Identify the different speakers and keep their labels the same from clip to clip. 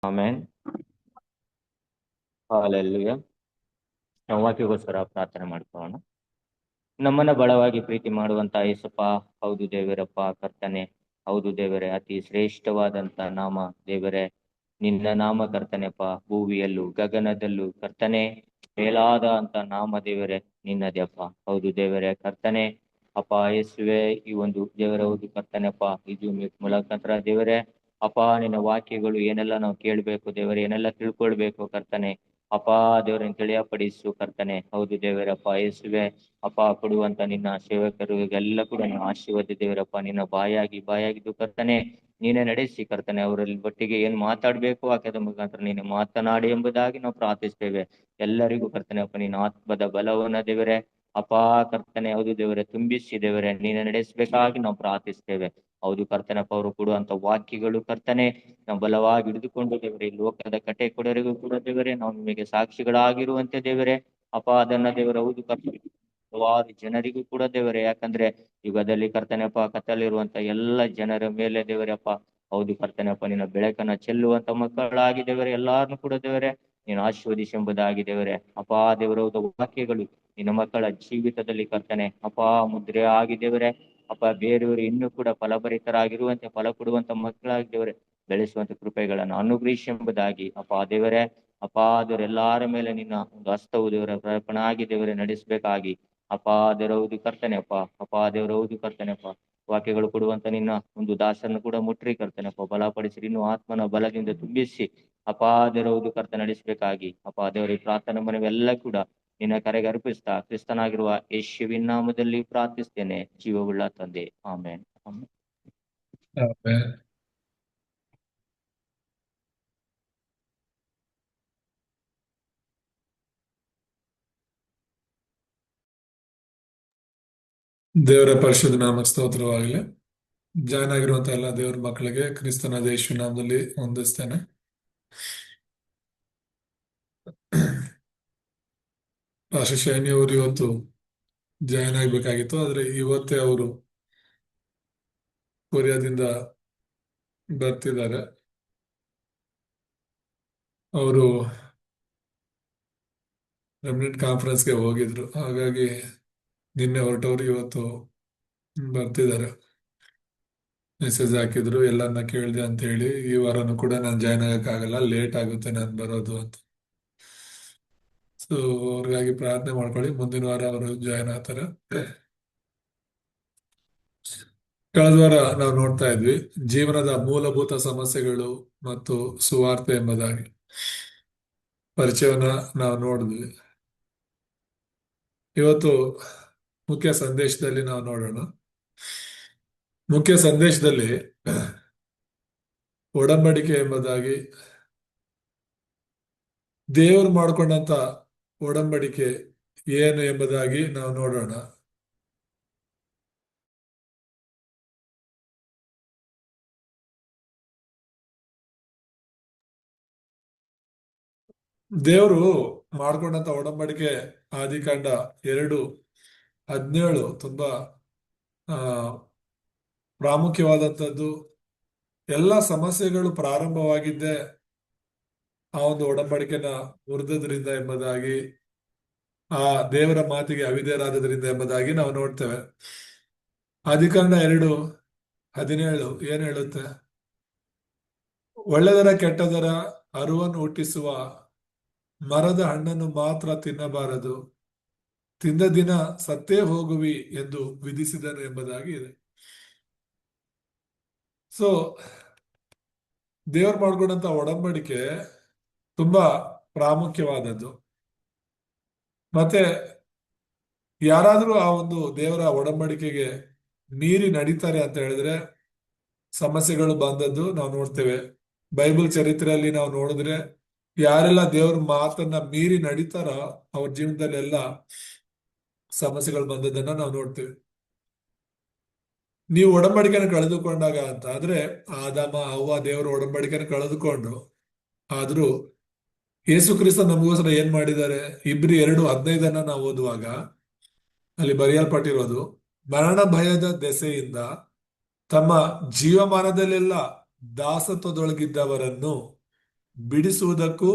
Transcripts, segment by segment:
Speaker 1: ಆಮೇನ್. Hallelujah. ನಾವು ವಾಕ್ಯಗೋಸ್ಕರ ಪ್ರಾರ್ಥನೆ ಮಾಡ್ಕೊಳ್ಳೋಣ. ನಮ್ಮನ್ನ ಬಲವಾಗಿ ಪ್ರೀತಿ ಮಾಡುವಂತ ಯೇಸಪ್ಪ, ಹೌದು ದೇವರಪ್ಪ ಕರ್ತನೆ, ಹೌದು ದೇವರೇ, ಅತಿ ಶ್ರೇಷ್ಠವಾದಂತ ನಾಮ ದೇವರೇ, ನಿನ್ನ ನಾಮ ಕರ್ತನೆಪ್ಪ. ಭೂಮಿಯಲ್ಲೂ ಗಗನದಲ್ಲೂ ಕರ್ತನೆ, ಮೇಲಾದ ಅಂತ ನಾಮ ದೇವರೇ ನಿನ್ನದೆಪ್ಪ. ಹೌದು ದೇವರೇ ಕರ್ತನೆ, ಅಪ್ಪ ಯೇಸುವೆ, ಈ ಒಂದು ದೇವರ ಹೌದು ಕರ್ತನೆಪ್ಪ, ಇದು ಮೂಲಕಂತ್ರ ದೇವರೇ ಅಪ್ಪ, ನಿನ್ನ ವಾಕ್ಯಗಳು ಏನೆಲ್ಲ ನಾವು ಕೇಳಬೇಕು ದೇವರೇ, ಏನೆಲ್ಲ ತಿಳ್ಕೊಳ್ಬೇಕು ಕರ್ತನೆ ಅಪ್ಪ, ದೇವರನ್ನು ತಿಳಿಯಪಡಿಸು ಕರ್ತನೆ. ಹೌದು ದೇವರಪ್ಪ ಯೇಸುವೆ, ಅಪ್ಪ ಕೊಡುವಂತ ನಿನ್ನ ಸೇವಕರಿಗೆಲ್ಲ ಕೂಡ ನೀವು ಆಶೀರ್ವಾದ ದೇವರಪ್ಪ, ನಿನ್ನ ಬಾಯಾಗಿದ್ದು ಕರ್ತನೆ ನೀನೇ ನಡೆಸಿ ಕರ್ತನೆ. ಅವರಲ್ಲಿ ಒಟ್ಟಿಗೆ ಏನ್ ಮಾತಾಡ್ಬೇಕು ವಾಕ್ಯದ ಮುಖಾಂತರ ನೀನು ಮಾತನಾಡಿ ಎಂಬುದಾಗಿ ನಾವು ಪ್ರಾರ್ಥಿಸ್ತೇವೆ. ಎಲ್ಲರಿಗೂ ಕರ್ತನೆ ಅಪ್ಪ, ನಿನ್ನ ಆತ್ಮದ ಬಲವನ್ನ ದೇವರೇ ಅಪ್ಪ ಕರ್ತನೆ, ಹೌದು ದೇವರೇ ತುಂಬಿಸಿ ದೇವರೇ ನೀನು ನಡೆಸಬೇಕಾಗಿ ನಾವು ಪ್ರಾರ್ಥಿಸ್ತೇವೆ. ಹೌದು ಕರ್ತನಪ್ಪ, ಅವರು ಕೊಡುವಂತ ವಾಕ್ಯಗಳು ಕರ್ತನೆ ನಾವು ಬಲವಾಗಿ ಹಿಡಿದುಕೊಂಡು ದೇವರೇ, ಈ ಲೋಕದ ಕಟೆ ಕೊಡರಿಗೂ ಕೂಡ ದೇವರೇ ನಾವು ನಿಮಗೆ ಸಾಕ್ಷಿಗಳಾಗಿರುವಂತೆ ದೇವರೇ ಅಪ್ಪ, ಅದನ್ನ ದೇವರ ಹೌದು ಕರ್ತನೆ ಹಲವಾರು ಜನರಿಗೂ ಕೂಡ ದೇವರೇ, ಯಾಕಂದ್ರೆ ಯುಗದಲ್ಲಿ ಕರ್ತನೆಪ್ಪ ಕತ್ತಲಿರುವಂತ ಎಲ್ಲ ಜನರ ಮೇಲೆ ದೇವರಪ್ಪ ಹೌದು ಕರ್ತನೆಪ್ಪ ನಿನ್ನ ಬೆಳಕನ್ನ ಚೆಲ್ಲುವಂತ ಮಕ್ಕಳಾಗಿ ದೇವರೇ ಎಲ್ಲಾರನ್ನು ಕೂಡ ದೇವರೇ ನೀನು ಆಶೀರ್ವದಿಸಿ ಎಂಬುದಾಗಿ ದೇವರೇ ಅಪ್ಪ, ದೇವರ ಹೌದು ವಾಕ್ಯಗಳು ನಿನ್ನ ಮಕ್ಕಳ ಜೀವಿತದಲ್ಲಿ ಕರ್ತನೆ ಅಪ್ಪ ಮುದ್ರೆ ಆಗಿ ದೇವರೇ ಅಪ್ಪ, ಬೇರೆಯವರು ಇನ್ನೂ ಕೂಡ ಫಲಭರಿತರಾಗಿರುವಂತೆ ಫಲ ಕೊಡುವಂತ ಮಕ್ಕಳಾಗಿ ದೇವರೇ ಬೆಳೆಸುವಂತ ಕೃಪೆಗಳನ್ನು ಅನುಗ್ರಹಿಸಿ ಎಂಬುದಾಗಿ ಅಪ್ಪ ದೇವರೇ ಅಪ್ಪ, ದೇವರೆಲ್ಲಾರ ಮೇಲೆ ನಿನ್ನ ಒಂದು ಹಸ್ತವು ದೇವರ ಪ್ರರ್ಪಣಾಗಿ ದೇವರೇ ನಡೆಸಬೇಕಾಗಿ ಅಪ್ಪ, ದೇವರ ಹೌದು ಕರ್ತನೆಪ್ಪ, ಅಪ್ಪ ದೇವರ ಹೌದು ಕರ್ತನೆಪ್ಪ, ವಾಕ್ಯಗಳು ಕೊಡುವಂತ ನಿನ್ನ ಒಂದು ದಾಸರನ್ನು ಕೂಡ ಮುಟ್ರಿ ಕರ್ತನೆಪ್ಪ, ಬಲಪಡಿಸಿ ಇನ್ನು ಆತ್ಮನ ಬಲದಿಂದ ತುಂಬಿಸಿ ಅಪ್ಪ, ದೇವರ ಹೌದು ಕರ್ತ ನಡೆಸಬೇಕಾಗಿ ಅಪ್ಪ ದೇವರ ಈ ಪ್ರಾರ್ಥನೆ ಮನವೆಲ್ಲ ಕೂಡ ನಿನ್ನ ಕರೆಗೆ ಅರ್ಪಿಸ್ತಾ ಕ್ರಿಸ್ತನಾಗಿರುವ ಯೇಸುವಿನ ನಾಮದಲ್ಲಿ ಪ್ರಾರ್ಥಿಸ್ತೇನೆ, ಜೀವವುಳ್ಳ ತಂದೆ, ಆಮೇನ್.
Speaker 2: ದೇವರ ಪರಿಶುದ್ಧ ನಾಮ ಸ್ತೋತ್ರವಾಗಲಿ. ಜಾಯ್ನ್ ಆಗಿರುವಂತಹ ಎಲ್ಲ ದೇವರ ಮಕ್ಕಳಿಗೆ ಕ್ರಿಸ್ತನ ಯೇಸು ನಾಮದಲ್ಲಿ ವಂದಿಸ್ತೇನೆ. ಶೈನಿ ಅವರು ಇವತ್ತು ಜಾಯ್ನ್ ಆಗ್ಬೇಕಾಗಿತ್ತು, ಆದ್ರೆ ಇವತ್ತೇ ಅವರು ಕೊರಿಯಾದಿಂದ ಬರ್ತಿದ್ದಾರೆ. ಅವರು ರೆಮಿನೆಂಟ್ ಕಾನ್ಫರೆನ್ಸ್ಗೆ ಹೋಗಿದ್ರು, ಹಾಗಾಗಿ ನಿನ್ನೆ ಹೊರಟವರು ಇವತ್ತು ಬರ್ತಿದ್ದಾರೆ. ಮೆಸೇಜ್ ಹಾಕಿದ್ರು, ಎಲ್ಲರನ್ನ ಕೇಳಿದೆ ಅಂತ ಹೇಳಿ. ಈ ವಾರನೂ ಕೂಡ ನಾನು ಜಾಯ್ನ್ ಆಗಕ್ಕಾಗಲ್ಲ, ಲೇಟ್ ಆಗುತ್ತೆ ನಾನು ಬರೋದು ಅಂತ. ಸೊ ಅವ್ರಿಗಾಗಿ ಪ್ರಾರ್ಥನೆ ಮಾಡ್ಕೊಳ್ಳಿ, ಮುಂದಿನ ವಾರ ಅವರು ಜಾಯ್ನ್ ಆಗ್ತಾರೆ. ಕಳೆದ ವಾರ ನಾವು ನೋಡ್ತಾ ಇದ್ವಿ ಜೀವನದ ಮೂಲಭೂತ ಸಮಸ್ಯೆಗಳು ಮತ್ತು ಸುವಾರ್ತೆ ಎಂಬುದಾಗಿ ಪರಿಚಯವನ್ನ ನಾವು ನೋಡಿದ್ವಿ. ಇವತ್ತು ಮುಖ್ಯ ಸಂದೇಶದಲ್ಲಿ ನಾವು ನೋಡೋಣ. ಮುಖ್ಯ ಸಂದೇಶದಲ್ಲಿ ಒಡಂಬಡಿಕೆ ಎಂಬುದಾಗಿ, ದೇವರು ಮಾಡಿಕೊಂಡಂತ ಒಡಂಬಡಿಕೆ ಏನು ಎಂಬುದಾಗಿ ನಾವು ನೋಡೋಣ. ದೇವರು ಮಾಡ್ಕೊಂಡಂತ ಒಡಂಬಡಿಕೆ ಆದಿಕಾಂಡ 2:17 ತುಂಬಾ ಆ ಪ್ರಾಮುಖ್ಯವಾದಂಥದ್ದು. ಎಲ್ಲ ಸಮಸ್ಯೆಗಳು ಪ್ರಾರಂಭವಾಗಿದ್ದೇ ಆ ಒಂದು ಒಡಂಬಡಿಕೆನ ಮುರಿದ್ರಿಂದ ಎಂಬುದಾಗಿ, ಆ ದೇವರ ಮಾತಿಗೆ ಅವಿಧೇಯರಾದದ್ರಿಂದ ಎಂಬುದಾಗಿ ನಾವು ನೋಡ್ತೇವೆ. ಆದಿಕಾಂಡ 2:17 ಏನ್ ಹೇಳುತ್ತೆ? ಒಳ್ಳೆದರ ಕೆಟ್ಟದರ ಅರುವನ್ನು ಹುಟ್ಟಿಸುವ ಮರದ ಹಣ್ಣನ್ನು ಮಾತ್ರ ತಿನ್ನಬಾರದು, ತಿಂದ ದಿನ ಸತ್ತೇ ಹೋಗುವಿ ಎಂದು ವಿಧಿಸಿದನು ಎಂಬುದಾಗಿ ಇದೆ. ಸೊ ದೇವರು ಮಾಡ್ಕೊಂಡಂತ ಒಡಂಬಡಿಕೆ ತುಂಬಾ ಪ್ರಾಮುಖ್ಯವಾದದ್ದು. ಮತ್ತೆ ಯಾರಾದ್ರೂ ಆ ಒಂದು ದೇವರ ಒಡಂಬಡಿಕೆಗೆ ಮೀರಿ ನಡೀತಾರೆ ಅಂತ ಹೇಳಿದ್ರೆ ಸಮಸ್ಯೆಗಳು ಬಂದದ್ದು ನಾವು ನೋಡ್ತೇವೆ. ಬೈಬಲ್ ಚರಿತ್ರೆಯಲ್ಲಿ ನಾವು ನೋಡಿದ್ರೆ ಯಾರೆಲ್ಲ ದೇವ್ರ ಮಾತನ್ನ ಮೀರಿ ನಡೀತಾರ ಅವ್ರ ಜೀವನದಲ್ಲಿ ಎಲ್ಲ ಸಮಸ್ಯೆಗಳು ಬಂದದನ್ನ ನಾವು ನೋಡ್ತೇವೆ. ನೀವು ಒಡಂಬಡಿಕೆನ ಕಳೆದುಕೊಂಡಾಗ ಅಂತ ಆದ್ರೆ, ಆದಾಮ ಅವ್ವ ದೇವರ ಒಡಂಬಡಿಕೆನ ಕಳೆದುಕೊಂಡು, ಆದ್ರೂ ಯೇಸು ಕ್ರಿಸ್ತ ನಮಗೋಸ್ಕರ ಏನ್ ಮಾಡಿದ್ದಾರೆ? ಇಬ್ರಿ 2:15 ನಾವು ಓದುವಾಗ ಅಲ್ಲಿ ಬರೆಯಲ್ಪಟ್ಟಿರೋದು, ಮರಣ ಭಯದ ದೆಸೆಯಿಂದ ತಮ್ಮ ಜೀವಮಾನದಲ್ಲೆಲ್ಲ ದಾಸತ್ವದೊಳಗಿದ್ದವರನ್ನು ಬಿಡಿಸುವುದಕ್ಕೂ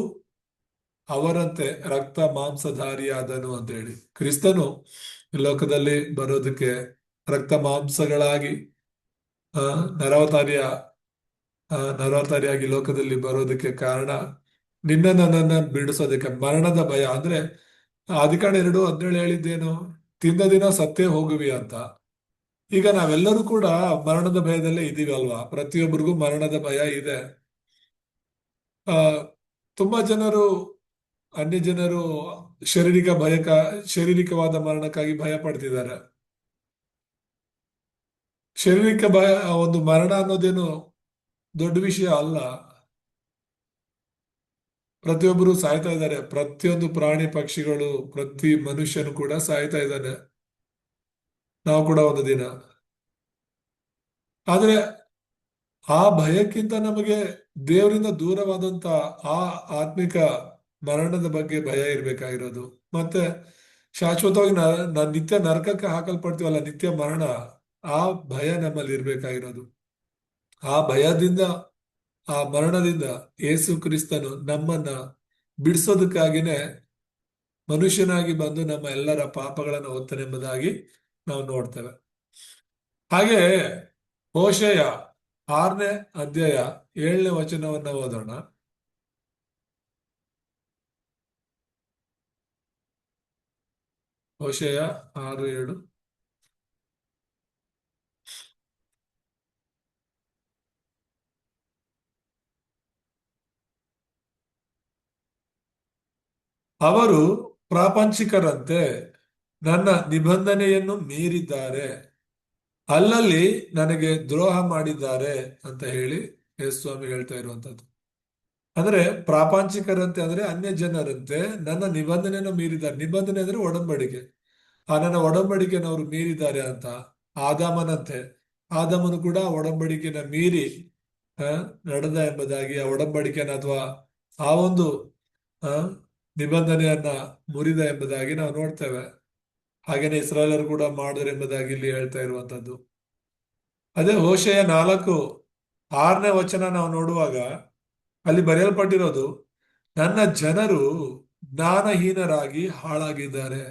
Speaker 2: ಅವರಂತೆ ರಕ್ತ ಮಾಂಸಧಾರಿಯಾದನು ಅಂತ ಹೇಳಿ. ಕ್ರಿಸ್ತನು ಈ ಲೋಕದಲ್ಲಿ ಬರೋದಕ್ಕೆ ರಕ್ತ ಮಾಂಸಗಳಾಗಿ ಆ, ನರವತಾರಿಯ ನರವತಾರಿಯಾಗಿ ಲೋಕದಲ್ಲಿ ಬರೋದಕ್ಕೆ ಕಾರಣ ನಿನ್ನ ನನ್ನನ್ನ ಬಿಡಿಸೋದಕ್ಕೆ. ಮರಣದ ಭಯ ಅಂದ್ರೆ ಆದಿಕಾಂಡ 2:17 ಹೇಳಿದ್ದೇನು? ತಿಂದ ದಿನ ಸತ್ತೇ ಹೋಗುವಿ ಅಂತ. ಈಗ ನಾವೆಲ್ಲರೂ ಕೂಡ ಮರಣದ ಭಯದಲ್ಲೇ ಇದೀವಿ ಅಲ್ವಾ? ಪ್ರತಿಯೊಬ್ಬರಿಗೂ ಮರಣದ ಭಯ ಇದೆ. ಆ ತುಂಬಾ ಜನರು, ಅನ್ಯ ಜನರು ಶಾರೀರಿಕವಾದ ಮರಣಕ್ಕಾಗಿ ಭಯ ಪಡ್ತಿದ್ದಾರೆ. ಶಾರೀರಿಕ ಭಯ, ಒಂದು ಮರಣ ಅನ್ನೋದೇನು ದೊಡ್ಡ ವಿಷಯ ಅಲ್ಲ. ಪ್ರತಿಯೊಬ್ಬರು ಸಾಯ್ತಾ ಇದ್ದಾರೆ. ಪ್ರತಿಯೊಂದು ಪ್ರಾಣಿ ಪಕ್ಷಿಗಳು, ಪ್ರತಿ ಮನುಷ್ಯನು ಕೂಡ ಸಾಯ್ತಾ ಇದ್ದಾನೆ. ನಾವು ಕೂಡ ಒಂದು ದಿನ. ಆದ್ರೆ ಆ ಭಯಕ್ಕಿಂತ ನಮಗೆ ದೇವರಿಂದ ದೂರವಾದಂತ ಆ ಆತ್ಮಿಕ ಮರಣದ ಬಗ್ಗೆ ಭಯ ಇರ್ಬೇಕಾಗಿರೋದು. ಮತ್ತೆ ಶಾಶ್ವತವಾಗಿ ನಿತ್ಯ ನರಕಕ್ಕೆ ಹಾಕಲ್ಪಡ್ತೀವಲ್ಲ, ನಿತ್ಯ ಮರಣ, ಆ ಭಯ ನಮ್ಮಲ್ಲಿ ಇರ್ಬೇಕಾಗಿರೋದು. ಆ ಭಯದಿಂದ, ಆ ಮರಣದಿಂದ ಯೇಸು ಕ್ರಿಸ್ತನು ನಮ್ಮನ್ನ ಬಿಡಿಸೋದಕ್ಕಾಗಿನೇ ಮನುಷ್ಯನಾಗಿ ಬಂದು ನಮ್ಮ ಎಲ್ಲರ ಪಾಪಗಳನ್ನು ಹೊತ್ತನೆಂಬುದಾಗಿ ನಾವು ನೋಡ್ತೇವೆ. ಹಾಗೆ ಹೋಶೇಯ 6ನೇ ಅಧ್ಯಾಯ 7ನೇ ವಚನವನ್ನ ಓದೋಣ. ಹೋಶೇಯ 6:7. ಅವರು ಪ್ರಾಪಂಚಿಕರಂತೆ ನನ್ನ ನಿಬಂಧನೆಯನ್ನು ಮೀರಿದ್ದಾರೆ, ಅಲ್ಲಲ್ಲಿ ನನಗೆ ದ್ರೋಹ ಮಾಡಿದ್ದಾರೆ ಅಂತ ಹೇಳಿ ಯೇಸು ಸ್ವಾಮಿ ಹೇಳ್ತಾ ಇರುವಂತದ್ದು. ಅಂದ್ರೆ ಪ್ರಾಪಂಚಿಕರಂತೆ ಅಂದ್ರೆ ಅನ್ಯ ಜನರಂತೆ ನನ್ನ ನಿಬಂಧನೆಯನ್ನು ಮೀರಿದ್ದಾರೆ. ನಿಬಂಧನೆ ಅಂದ್ರೆ ಒಡಂಬಡಿಕೆ. ಆ ನನ್ನ ಒಡಂಬಡಿಕೆಯನ್ನು ಅವರು ಮೀರಿದ್ದಾರೆ ಅಂತ. ಆದಾಮನಂತೆ, ಆದಾಮನು ಕೂಡ ಒಡಂಬಡಿಕೆನ ಮೀರಿ ಆ, ನಡೆದ ಎಂಬುದಾಗಿ, ಆ ಒಡಂಬಡಿಕೆನ ಅಥವಾ ಆ ಒಂದು ಆ ನಿಬಂಧನೆಯನ್ನ ಮುರಿದ ಎಂಬುದಾಗಿ ನಾವು ನೋಡ್ತೇವೆ. ಹಾಗೇನೆ ಇಸ್ರಾಯೇಲರು ಕೂಡ ಮಾಡಿದ್ರು ಎಂಬುದಾಗಿ ಇಲ್ಲಿ ಹೇಳ್ತಾ ಇರುವಂತದ್ದು. ಅದೇ ಹೋಶೇಯ 4:6ನೇ ವಚನ ನಾವು ನೋಡುವಾಗ ಅಲ್ಲಿ ಬರೆಯಲ್ಪಟ್ಟಿರೋದು, ನನ್ನ ಜನರು ಜ್ಞಾನಹೀನರಾಗಿ ಹಾಳಾಗಿದ್ದಾರೆ.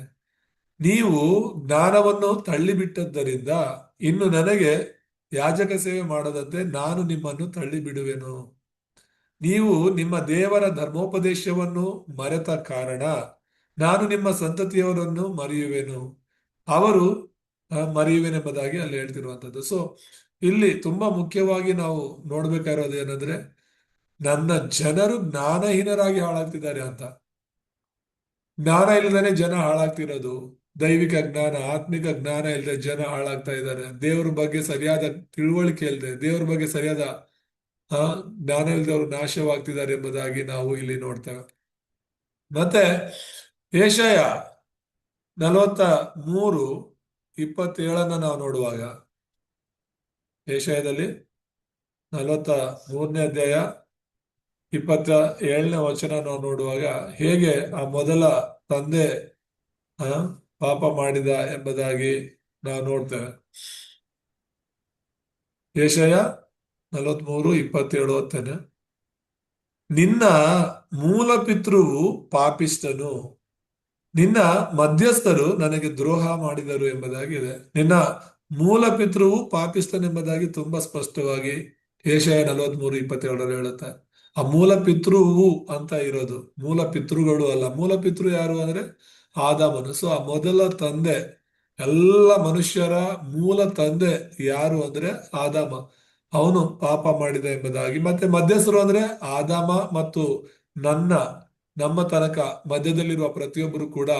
Speaker 2: ನೀವು ಜ್ಞಾನವನ್ನು ತಳ್ಳಿಬಿಟ್ಟದ್ದರಿಂದ ಇನ್ನು ನನಗೆ ಯಾಜಕ ಸೇವೆ ಮಾಡದಂತೆ ನಾನು ನಿಮ್ಮನ್ನು ತಳ್ಳಿಬಿಡುವೆನು. ನೀವು ನಿಮ್ಮ ದೇವರ ಧರ್ಮೋಪದೇಶವನ್ನು ಮರೆತ ಕಾರಣ ನಾನು ನಿಮ್ಮ ಸಂತತಿಯವರನ್ನು ಮರೆಯುವೆನು, ಅವರು ಮರೆಯುವೆನೆಂಬುದಾಗಿ ಅಲ್ಲಿ ಹೇಳ್ತಿರುವಂತದ್ದು. ಸೊ ಇಲ್ಲಿ ತುಂಬಾ ಮುಖ್ಯವಾಗಿ ನಾವು ನೋಡ್ಬೇಕಾಗಿರೋದು ಏನಂದ್ರೆ, ನನ್ನ ಜನರು ಜ್ಞಾನಹೀನರಾಗಿ ಹಾಳಾಗ್ತಿದ್ದಾರೆ ಅಂತ. ಜ್ಞಾನ ಇಲ್ಲದೇ ಜನ ಹಾಳಾಗ್ತಿರೋದು. ದೈವಿಕ ಜ್ಞಾನ, ಆತ್ಮಿಕ ಜ್ಞಾನ ಇಲ್ಲದೆ ಜನ ಹಾಳಾಗ್ತಾ ಇದ್ದಾರೆ. ದೇವರ ಬಗ್ಗೆ ಸರಿಯಾದ ತಿಳುವಳಿಕೆ ಇಲ್ಲದೆ, ದೇವರ ಬಗ್ಗೆ ಸರಿಯಾದ ಜ್ಞಾನ ಇಲ್ಲದವರು ನಾಶವಾಗ್ತಿದ್ದಾರೆ ಎಂಬುದಾಗಿ ನಾವು ಇಲ್ಲಿ ನೋಡ್ತೇವೆ. ಮತ್ತೆ ಯೆಶಾಯ 43:27 ನಾವು ನೋಡುವಾಗ, ಯೆಶಾಯದಲ್ಲಿ 43ನೇ ಅಧ್ಯಾಯ 27ನೇ ವಚನ ನಾವು ನೋಡುವಾಗ ಹೇಗೆ ಆ ಮೊದಲ ತಂದೆ ಪಾಪ ಮಾಡಿದ ಎಂಬುದಾಗಿ ನಾವು ನೋಡ್ತೇವೆ. ಯೆಶಾಯ 43:27 ಓದ್ತೇನೆ. ನಿನ್ನ ಮೂಲ ಪಿತೃವು ಪಾಪಿಷ್ಠನು, ನಿನ್ನ ಮಧ್ಯಸ್ಥರು ನನಗೆ ದ್ರೋಹ ಮಾಡಿದರು ಎಂಬುದಾಗಿದೆ. ನಿನ್ನ ಮೂಲ ಪಿತೃವು ಪಾಪಿಷ್ಠನೆಂಬುದಾಗಿ ತುಂಬಾ ಸ್ಪಷ್ಟವಾಗಿ ಯೆಶಾಯ 43:27 ಹೇಳುತ್ತೆ. ಆ ಮೂಲ ಪಿತೃವು ಅಂತ ಇರೋದು ಮೂಲ ಪಿತೃಗಳು ಅಲ್ಲ. ಮೂಲ ಪಿತೃ ಯಾರು ಅಂದ್ರೆ ಆದಾಮನು. ಸೊ ಆ ಮೊದಲ ತಂದೆ, ಎಲ್ಲ ಮನುಷ್ಯರ ಮೂಲ ತಂದೆ ಯಾರು ಅಂದ್ರೆ ಆದಾಮ. ಅವನು ಪಾಪ ಮಾಡಿದ ಎಂಬುದಾಗಿ. ಮತ್ತೆ ಮಧ್ಯಸ್ಥರು ಅಂದ್ರೆ ಆದಾಮ ಮತ್ತು ನಮ್ಮ ತನಕ ಮಧ್ಯದಲ್ಲಿರುವ ಪ್ರತಿಯೊಬ್ಬರು ಕೂಡ